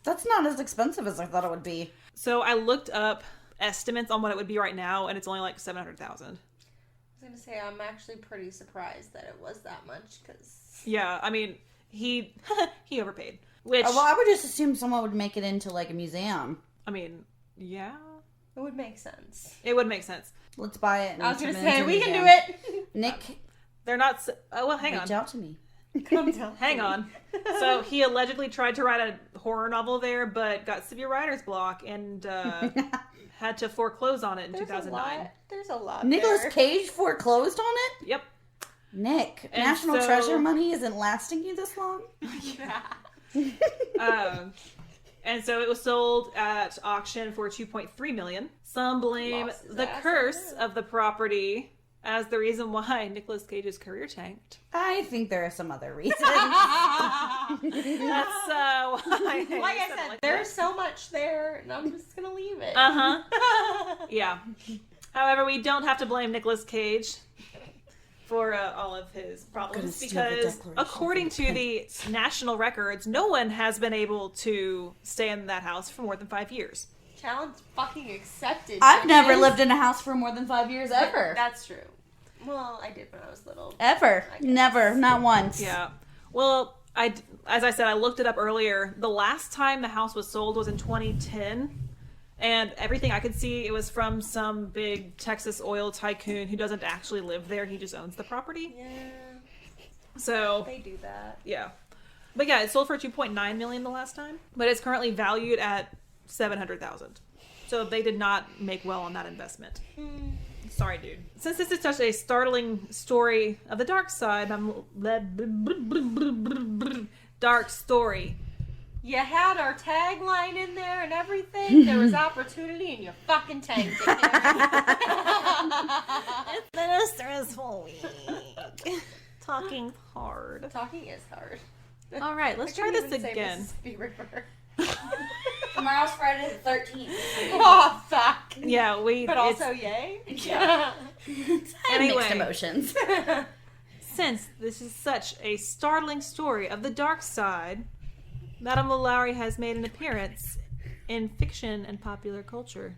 That's not as expensive as I thought it would be. So I looked up estimates on what it would be right now, and it's only like $700,000. I was gonna say I'm actually pretty surprised that it was that much because Yeah, I mean he overpaid. Which Well, I would just assume someone would make it into like a museum. I mean, yeah, it would make sense. it would make sense. Let's buy it. And I was gonna turn it into say a we can museum. do it. Nick, They're not. Oh well, hang reach on. out to me. Come down. Hang on. So he allegedly tried to write a horror novel there, but got severe writer's block and had to foreclose on it in 2009. There's a lot. Nicolas there. Cage foreclosed on it? Yep. Nick, And National so- Treasure money isn't lasting you this long? And so it was sold at auction for $2.3 million. Some blame Lost his the ass curse on it. of the property as the reason why Nicolas Cage's career tanked. I think there are some other reasons. That's why. Like I said, there's so much there, and I'm just gonna leave it. Yeah. However, we don't have to blame Nicolas Cage for all of his problems steal the because Declaration according of to the national records, no one has been able to stay in that house for more than 5 years. Challenge fucking accepted. I've never bitches. lived in a house for more than 5 years ever. That's true. Well, I did when I was little. Ever. I guess. Never. Not once. Yeah. Well, as I said, I looked it up earlier. The last time the house was sold was in 2010. And everything I could see, it was from some big Texas oil tycoon who doesn't actually live there. He just owns the property. Yeah, So, they do that. yeah. But yeah, it sold for $2.9 million the last time. But it's currently valued at $700,000. So they did not make well on that investment. Sorry, dude. Since this is such a startling story of the dark side, dark story. You had our tagline in there and everything. There was opportunity, and you fucking tanked it. It's been a stressful week. Talking hard. Talking is hard. All right, let's I try couldn't this even say again. Mississippi River. Tomorrow's Friday the 13th. Oh fuck! Yeah, But also, yay. Yeah. Anyway. Mixed emotions. Since this is such a startling story of the dark side, Madame Lalaurie has made an appearance in fiction and popular culture.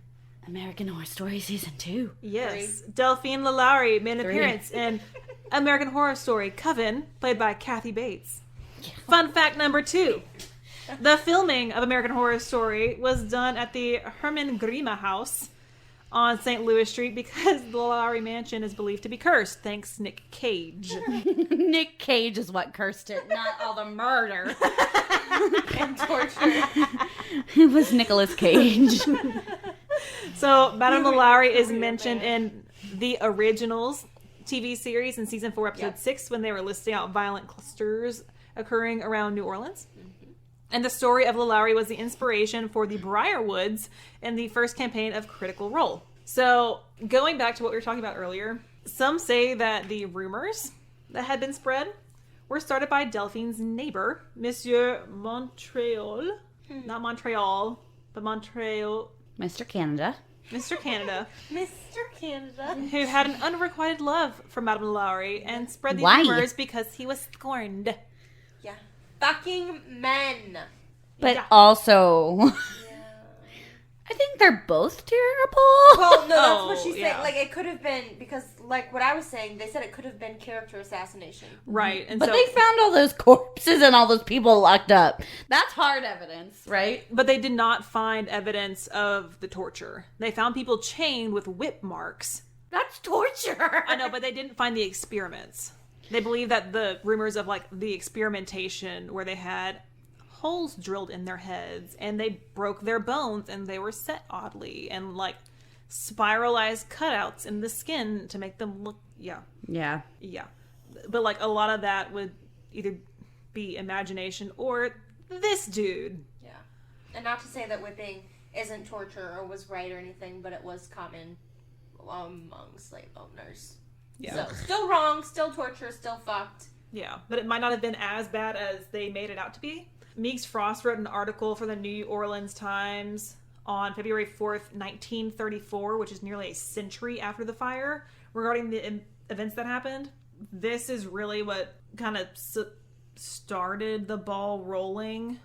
American Horror Story Season 2. Yes, Delphine Lalaurie made an 3. appearance in American Horror Story Coven, played by Kathy Bates. Fun fact number 2. The filming of American Horror Story was done at the Herman Grima House on St. Louis Street because the Lalaurie mansion is believed to be cursed, thanks Nick Cage. Nick Cage is what cursed it, not all the murder. And torture. It was Nicolas Cage. So, Madame Lalaurie is mentioned in the Originals TV series in season 4, episode 6, when they were listing out violent clusters occurring around New Orleans. And the story of Lalaurie was the inspiration for the Briarwoods in the first campaign of Critical Role. So, going back to what we were talking about earlier, some say that the rumors that had been spread were started by Delphine's neighbor, Monsieur Montreal. Not Montreal, but Montreal. Mr. Canada. Mr. Canada, Mr. Canada. who had an unrequited love for Madame Lalaurie and spread these Why? rumors because he was scorned. Yeah. Fucking men. But Yeah. also, I think they're both terrible. Well, no, that's what she's yeah. saying. Like, it could have been, because, like, what I was saying, they said it could have been character assassination. Right. And But so, they found all those corpses and all those people locked up. That's hard evidence, right? but they did not find evidence of the torture. They found people chained with whip marks. That's torture. I know, but they didn't find the experiments. They believe that the rumors of, like, the experimentation where they had holes drilled in their heads and they broke their bones and they were set oddly and, like, spiralized cutouts in the skin to make them look, yeah. But, like, a lot of that would either be imagination or this dude. Yeah. And not to say that whipping isn't torture or was right or anything, but it was common among slave owners. Yeah. So, still wrong, still torture, still fucked. Yeah, but it might not have been as bad as they made it out to be. Meigs Frost wrote an article for the New Orleans Times on February 4th, 1934, which is nearly a century after the fire, regarding the events that happened. This is really what kind of started the ball rolling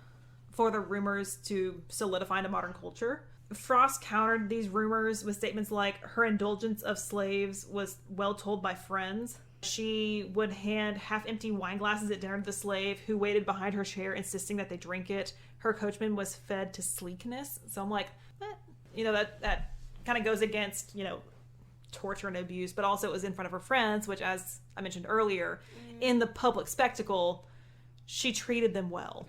for the rumors to solidify into modern culture. Frost countered these rumors with statements like her indulgence of slaves was well told by friends. She would hand half-empty wine glasses at dinner to the slave who waited behind her chair, insisting that they drink it. Her coachman was fed to sleekness. So I'm like, that kind of goes against, torture and abuse, but also it was in front of her friends, which, as I mentioned earlier, in the public spectacle, she treated them well.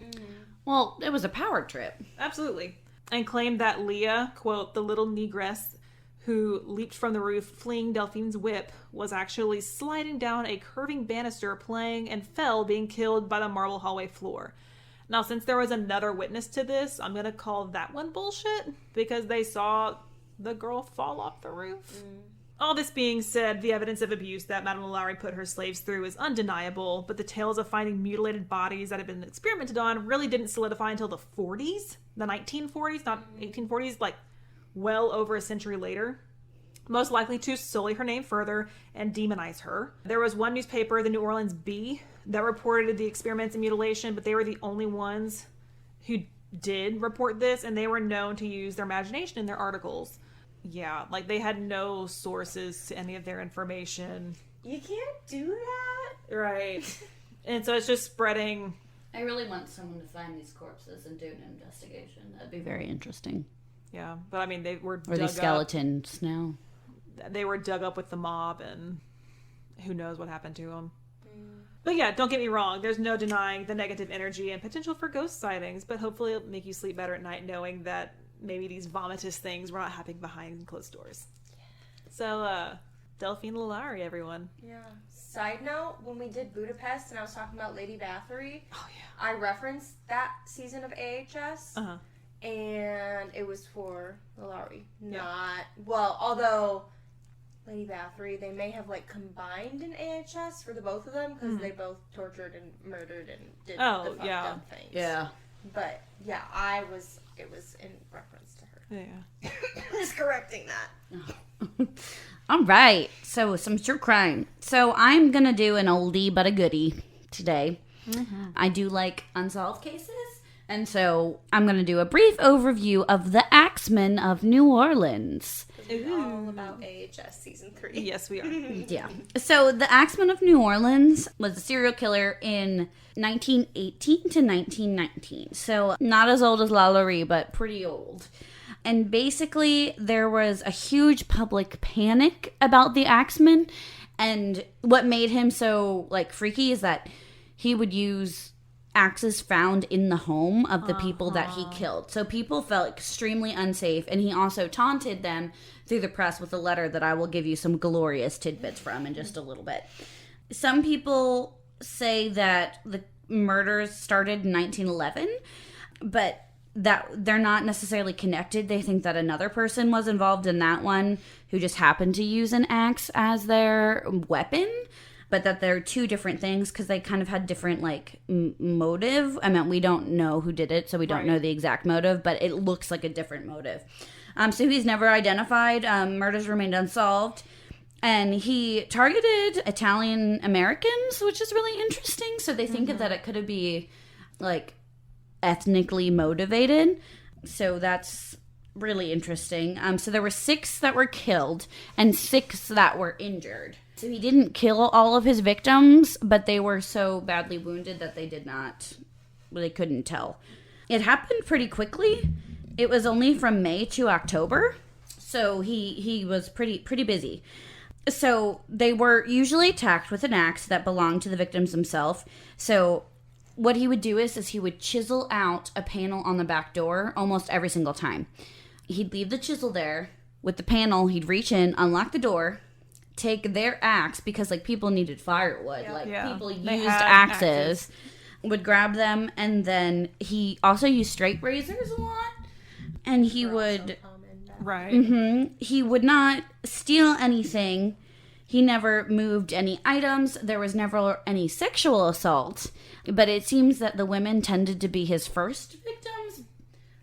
Well, it was a power trip. Absolutely. And claimed that Leah, quote, the little negress who leaped from the roof fleeing Delphine's whip, was actually sliding down a curving banister playing and fell, being killed by the marble hallway floor. Now, since there was another witness to this, I'm going to call that one bullshit, because they saw the girl fall off the roof. All this being said, the evidence of abuse that Madame LaLaurie put her slaves through is undeniable, but the tales of finding mutilated bodies that had been experimented on really didn't solidify until the 40s, the 1940s, not 1840s, like well over a century later. Most likely to sully her name further and demonize her. There was one newspaper, the New Orleans Bee, that reported the experiments and mutilation, but they were the only ones who did report this, and they were known to use their imagination in their articles. Yeah, like they had no sources to any of their information. You can't do that. Right. And so it's just spreading. I really want someone to find these corpses and do an investigation. That'd be very interesting. Yeah, but I mean, they were Or these skeletons now. They were dug up with the mob, and who knows what happened to them. But yeah, don't get me wrong. There's no denying the negative energy and potential for ghost sightings, but hopefully it'll make you sleep better at night knowing that maybe these vomitous things were not happening behind closed doors. So, Delphine LaLaurie, everyone. Yeah. Side note, when we did Budapest and I was talking about Lady Bathory, Oh, yeah. I referenced that season of AHS, Uh-huh. and it was for LaLaurie. Yeah. Well, although Lady Bathory, they may have, like, combined in AHS for the both of them, because they both tortured and murdered and did the fucked up things. Yeah. But, yeah, it was in reference to her. Yeah. Just correcting that. All right. So, some true crime. So, I'm going to do an oldie but a goodie today. I do like unsolved cases. And so, I'm going to do a brief overview of the Axemen of New Orleans. We're all about AHS season 3. Yes, we are. Yeah. So, the Axemen of New Orleans was a serial killer in 1918 to 1919. So, not as old as LaLaurie, but pretty old. And basically, there was a huge public panic about the Axeman. And what made him so, like, freaky is that he would use axes found in the home of the people that he killed. So people felt extremely unsafe, and he also taunted them through the press with a letter that I will give you some glorious tidbits from in just a little bit. Some people say that the murders started in 1911, but that they're not necessarily connected. They think that another person was involved in that one who just happened to use an axe as their weapon. But that they're two different things because they kind of had different, like, motive. I mean, we don't know who did it, so we don't know the exact motive, but it looks like a different motive. So he's never identified. Murders remained unsolved. And he targeted Italian Americans, which is really interesting. So they think that it could be, like, ethnically motivated. So that's really interesting. So there were 6 that were killed and 6 that were injured. So he didn't kill all of his victims, but they were so badly wounded that they couldn't tell. It happened pretty quickly. It was only from May to October, so he was pretty busy. So they were usually attacked with an axe that belonged to the victims themselves. So what he would do is he would chisel out a panel on the back door almost every single time. He'd leave the chisel there with the panel. He'd reach in, unlock the door, take their axe, because like people needed firewood. People used axes. Would grab them, and then he also used straight razors a lot. And he would... Right. Mm-hmm. He would not steal anything. He never moved any items. There was never any sexual assault. But it seems that the women tended to be his first victims.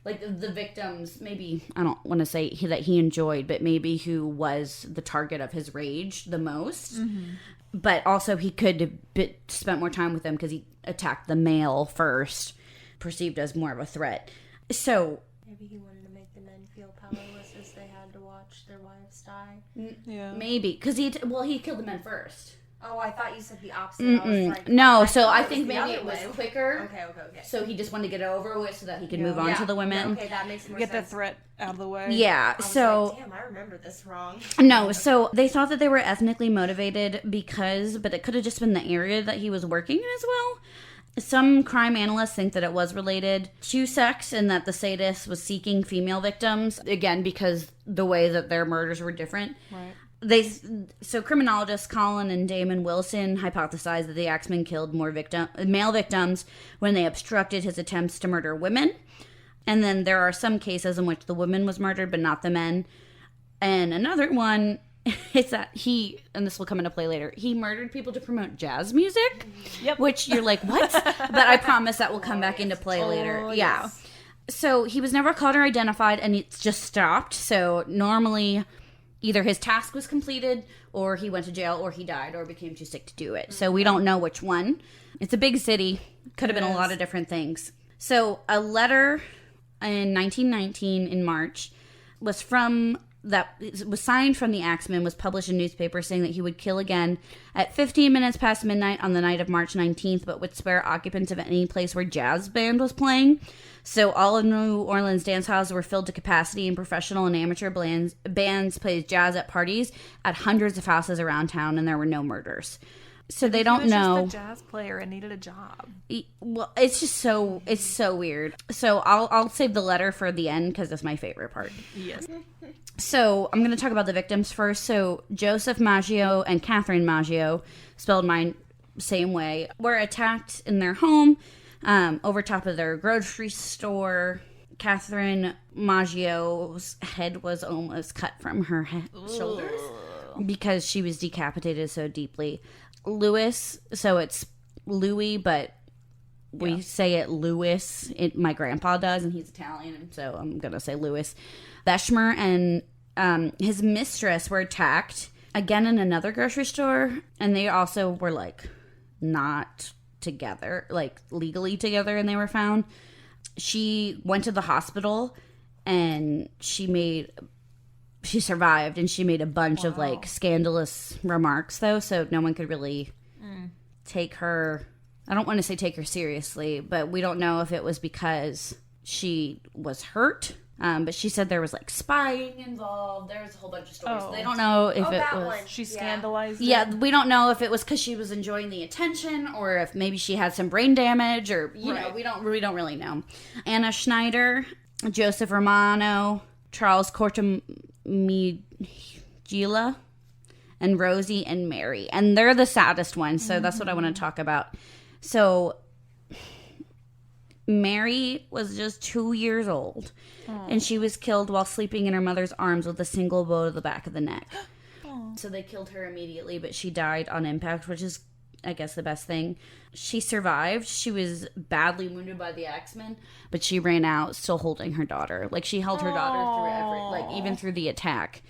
Like the victims, maybe, I don't want to say that he enjoyed, but maybe who was the target of his rage the most. Mm-hmm. But also he could have spent more time with them because he attacked the male first, perceived as more of a threat. So... Maybe he wanted to make the men feel powerless as they had to watch their wives die. Yeah. Maybe. Because he killed the men first. Oh, I thought you said the opposite. I was like, no, so I think maybe it was Okay. quicker. So he just wanted to get it over with so that he could move on to the women. Yeah, okay, that makes more sense. Get the threat out of the way. Yeah, so... Like, damn, I remember this wrong. No, so they thought that they were ethnically motivated but it could have just been the area that he was working in as well. Some crime analysts think that it was related to sex and that the sadist was seeking female victims, again, because the way that their murders were different. Right. So criminologists Colin and Damon Wilson hypothesized that the Axeman killed more male victims when they obstructed his attempts to murder women. And then there are some cases in which the woman was murdered, but not the men. And another one is that and this will come into play later, he murdered people to promote jazz music. Yep. Which you're like, what? But I promise that will come back into play later. Yeah. Yes. So he was never caught or identified, and it just stopped. So normally... either his task was completed, or he went to jail, or he died, or became too sick to do it. So we don't know which one. It's a big city. Could have been a lot of different things. So a letter in 1919 in March was signed from the Axeman, was published in newspapers saying that he would kill again at 15 minutes past midnight on the night of March 19th, but would spare occupants of any place where jazz band was playing. So all of New Orleans dance halls were filled to capacity, and professional and amateur bands played jazz at parties at hundreds of houses around town, and there were no murders. So they don't know. He was just a jazz player and needed a job. Well, it's so weird. So I'll save the letter for the end because that's my favorite part. Yes. So I'm going to talk about the victims first. So Joseph Maggio and Catherine Maggio, spelled mine same way, were attacked in their home. Over top of their grocery store. Catherine Maggio's head was almost cut from her shoulders because she was decapitated so deeply. Louis, so it's Louis, but we say it Louis. My grandpa does, and he's Italian, so I'm going to say Louis. Beshmer and his mistress were attacked again in another grocery store, and they also were like not together, like legally together, and they were found. She went to the hospital and she survived, and she made a bunch of like scandalous remarks though, so no one could really take her, I don't want to say take her seriously, but we don't know if it was because she was hurt. But she said there was like spying involved. There was a whole bunch of stories. They don't know if it was. She scandalized. Yeah, we don't know if it was because she was enjoying the attention, or if maybe she had some brain damage, or you know, we don't really know. Anna Schneider, Joseph Romano, Charles Cortamigila, and Rosie and Mary, and they're the saddest ones. So that's what I want to talk about. So Mary was just 2 years old, and she was killed while sleeping in her mother's arms with a single blow to the back of the neck. So they killed her immediately, but she died on impact, which is, I guess, the best thing. She survived. She was badly wounded by the Axeman, but she ran out still holding her daughter. Like, she held her daughter through even through the attack.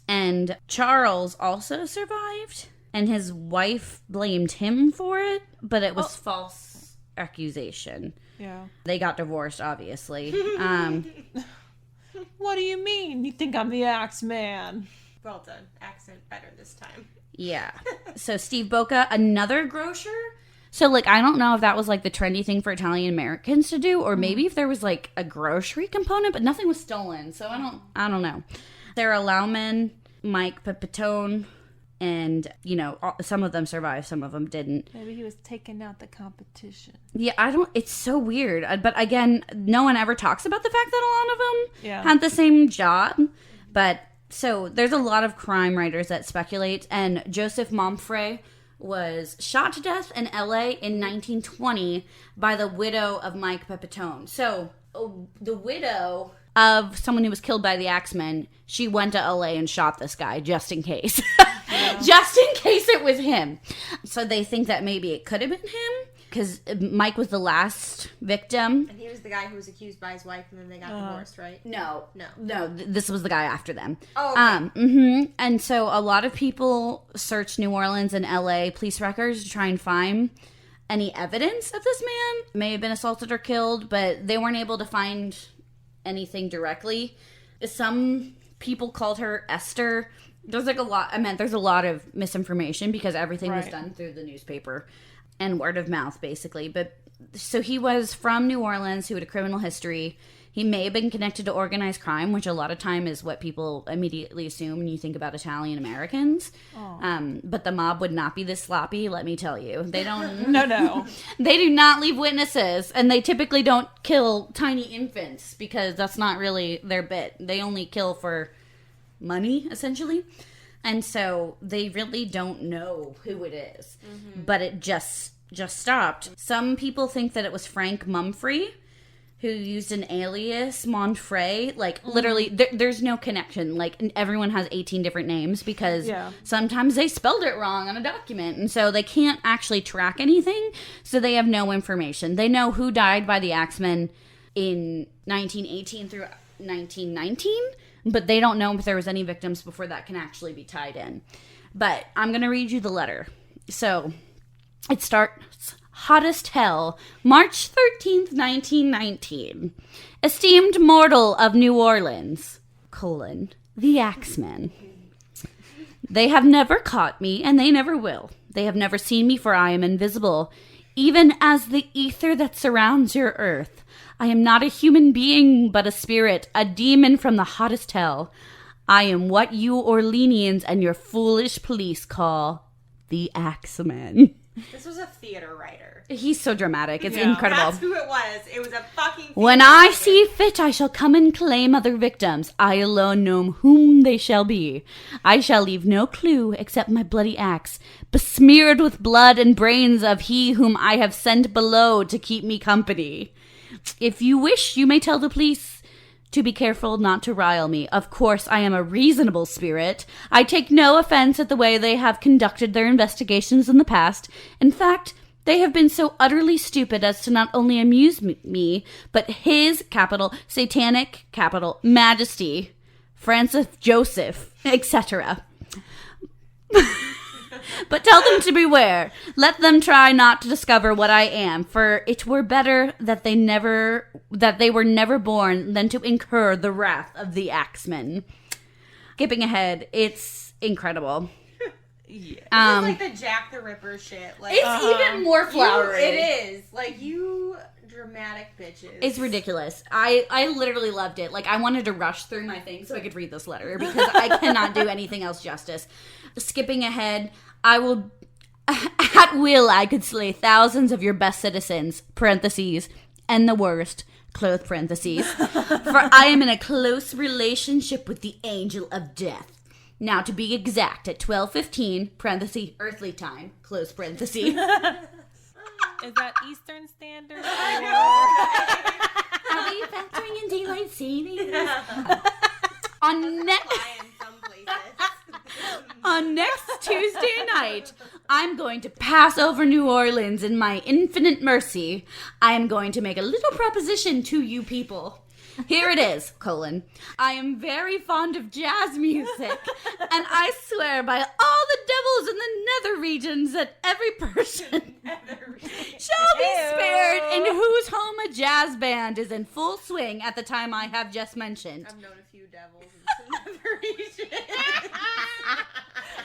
And Charles also survived, and his wife blamed him for it, but it was false accusation. Yeah. They got divorced, obviously. What do you mean? You think I'm the Axeman? Well done. Accent better this time. Yeah. So Steve Boca, another grocer. So, like, I don't know if that was, like, the trendy thing for Italian Americans to do, or maybe if there was, like, a grocery component, but nothing was stolen. So I don't know. Sarah Lauman, Mike Pepitone, and, you know, some of them survived, some of them didn't. Maybe he was taking out the competition. Yeah, it's so weird. But again, no one ever talks about the fact that a lot of them had the same job. But, so, there's a lot of crime writers that speculate, and Joseph Momfrey was shot to death in LA in 1920 by the widow of Mike Pepitone. So, the widow of someone who was killed by the Axemen, she went to LA and shot this guy just in case. Just in case it was him. So they think that maybe it could have been him, because Mike was the last victim. And he was the guy who was accused by his wife, and then they got divorced, right? No. This was the guy after them. Oh, okay. And so a lot of people searched New Orleans and LA police records to try and find any evidence that this man may have been assaulted or killed, but they weren't able to find anything directly. Some people called her Esther. There's like a lot. There's a lot of misinformation because everything was done through the newspaper and word of mouth, basically. But so he was from New Orleans, who had a criminal history. He may have been connected to organized crime, which a lot of time is what people immediately assume when you think about Italian Americans. But the mob would not be this sloppy, let me tell you. They don't. No. They do not leave witnesses, and they typically don't kill tiny infants because that's not really their bit. They only kill for money, essentially. And so they really don't know who it is. But it just stopped. Some people think that it was Frank Mumfrey, who used an alias, Monfrey. Like, literally, there's no connection. Like, everyone has 18 different names because sometimes they spelled it wrong on a document. And so they can't actually track anything, so they have no information. They know who died by the Axemen in 1918 through 1919, but they don't know if there was any victims before that can actually be tied in. But I'm going to read you the letter. So, it starts... Hottest hell, March 13th, 1919. Esteemed mortal of New Orleans, the Axemen. They have never caught me, and they never will. They have never seen me, for I am invisible, even as the ether that surrounds your earth. I am not a human being, but a spirit, a demon from the hottest hell. I am what you Orleanians and your foolish police call the Axeman. This was a theater writer. He's so dramatic. It's incredible. That's who it was. It was a fucking theater When I writer. see fit, I shall come and claim other victims. I alone know whom they shall be. I shall leave no clue except my bloody axe, besmeared with blood and brains of he whom I have sent below to keep me company. If you wish, you may tell the police to be careful not to rile me. Of course, I am a reasonable spirit. I take no offense at the way they have conducted their investigations in the past. In fact, they have been so utterly stupid as to not only amuse me, but his, capital, satanic, capital, majesty, Francis Joseph, etc. But tell them to beware. Let them try not to discover what I am, for it were better that they were never born than to incur the wrath of the Axemen. Skipping ahead, it's incredible. This is like the Jack the Ripper shit. Like, It's even more flowery. It is. Like, you dramatic bitches. It's ridiculous. I literally loved it. Like, I wanted to rush through my thing so I could read this letter because I cannot do anything else justice. Skipping ahead, at will I could slay thousands of your best citizens, parentheses, and the worst, close parentheses, for I am in a close relationship with the angel of death. Now, to be exact, at 12:15, parentheses, earthly time, close parentheses. Is that Eastern Standard? Are we factoring in daylight savings? On next Tuesday night, I'm going to pass over New Orleans in my infinite mercy. I am going to make a little proposition to you people. Here it is, I am very fond of jazz music, and I swear by all the devils in the nether regions that every person shall be spared in whose home a jazz band is in full swing at the time I have just mentioned. I've known a few devils in the nether region.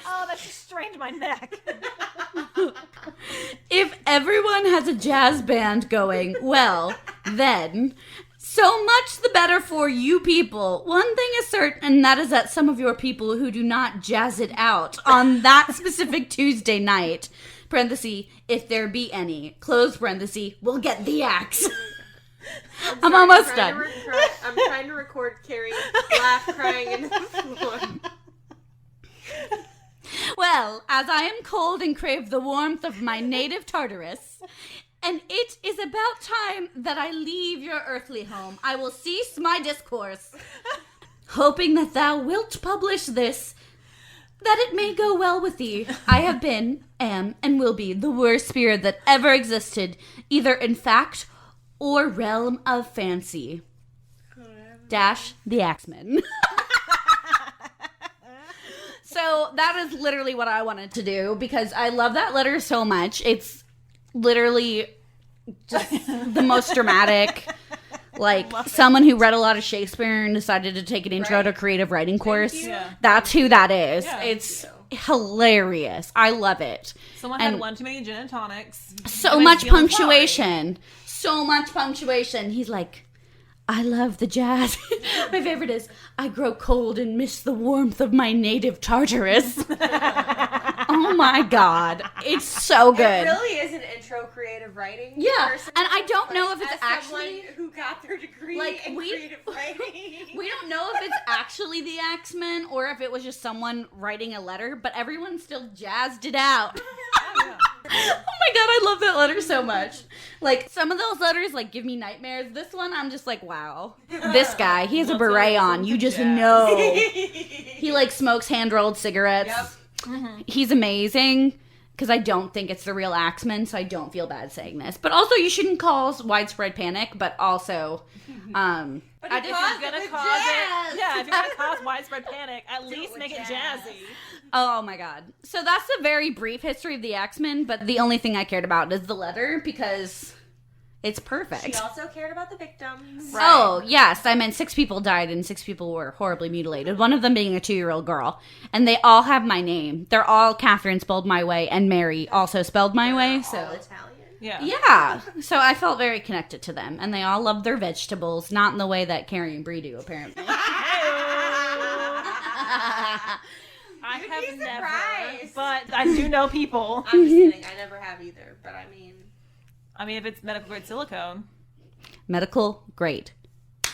Oh, that just strained my neck. If everyone has a jazz band going, well, then, so much the better for you people. One thing is certain, and that is that some of your people who do not jazz it out on that specific Tuesday night, parenthesis, if there be any, close parenthesis, will get the axe. I'm almost done. I'm trying to record Carrie laugh crying into the floor. Well, as I am cold and crave the warmth of my native Tartarus, and it is about time that I leave your earthly home, I will cease my discourse, hoping that thou wilt publish this, that it may go well with thee. I have been, am, and will be the worst spirit that ever existed, either in fact or realm of fancy. Dash the Axeman. So that is literally what I wanted to do because I love that letter so much. It's literally just the most dramatic. Like someone who read a lot of Shakespeare and decided to take an intro to creative writing course. Yeah. That's who that is. Yeah. It's hilarious. I love it. Someone had one too many gin and tonics. So much punctuation. So much punctuation. He's like, I love the jazz. My favorite is, I grow cold and miss the warmth of my native Tartarus. Oh my God. It's so good. It really is an intro creative writing. Yeah, person. and I don't know if it's As actually... someone who got their degree Like, in creative writing. We don't know if it's actually the Axemen or if it was just someone writing a letter, but everyone still jazzed it out. Oh my God, I love that letter so much. Like, some of those letters, like, give me nightmares. This one, I'm just like, wow. This guy, he has a beret on. You just know. He, like, smokes hand-rolled cigarettes. Yep. Mm-hmm. He's amazing. Because I don't think it's the real Axeman, so I don't feel bad saying this. But also, you shouldn't call widespread panic, but also... But if you're gonna cause it, if you're gonna cause widespread panic, at least make it jazzy. Oh my God. So that's a very brief history of the Axemen, but the only thing I cared about is the letter because it's perfect. She also cared about the victims. Right. Oh, yes. I meant 6 people died and 6 people were horribly mutilated. One of them being a 2-year-old girl. And they all have my name. They're all Catherine spelled my way and Mary also spelled my way. So All Italian. Yeah. So I felt very connected to them. And they all love their vegetables, not in the way that Carrie and Bree do, apparently. I have never, but I do know people. I'm just kidding. I never have either, but I mean, if it's medical grade silicone. Medical grade.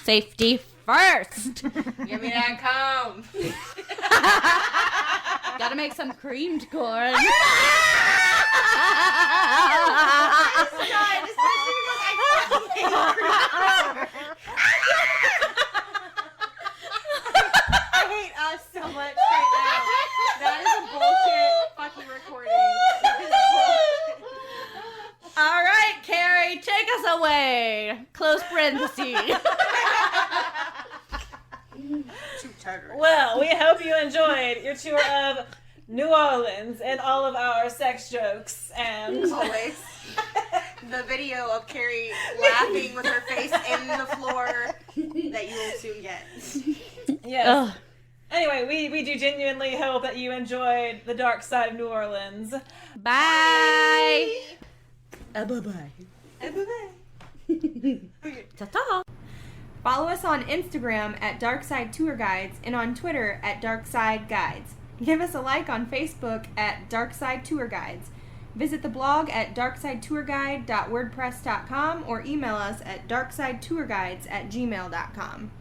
Safety first. give me that comb. Gotta make some creamed corn. I hate us so much right now. That is a bullshit fucking recording. That is bullshit. All right, Carrie, take us away. Close parentheses. Well, we hope you enjoyed your tour of New Orleans and all of our sex jokes and always the video of Carrie laughing with her face in the floor that you will soon get. Yes. Ugh. Anyway, we do genuinely hope that you enjoyed the dark side of New Orleans. Bye. Bye-bye. Ta-ta. Follow us on Instagram at Darkside Tour Guides and on Twitter at Darkside Guides. Give us a like on Facebook at Darkside Tour Guides. Visit the blog at darksidetourguide.wordpress.com or email us at darksidetourguides@gmail.com.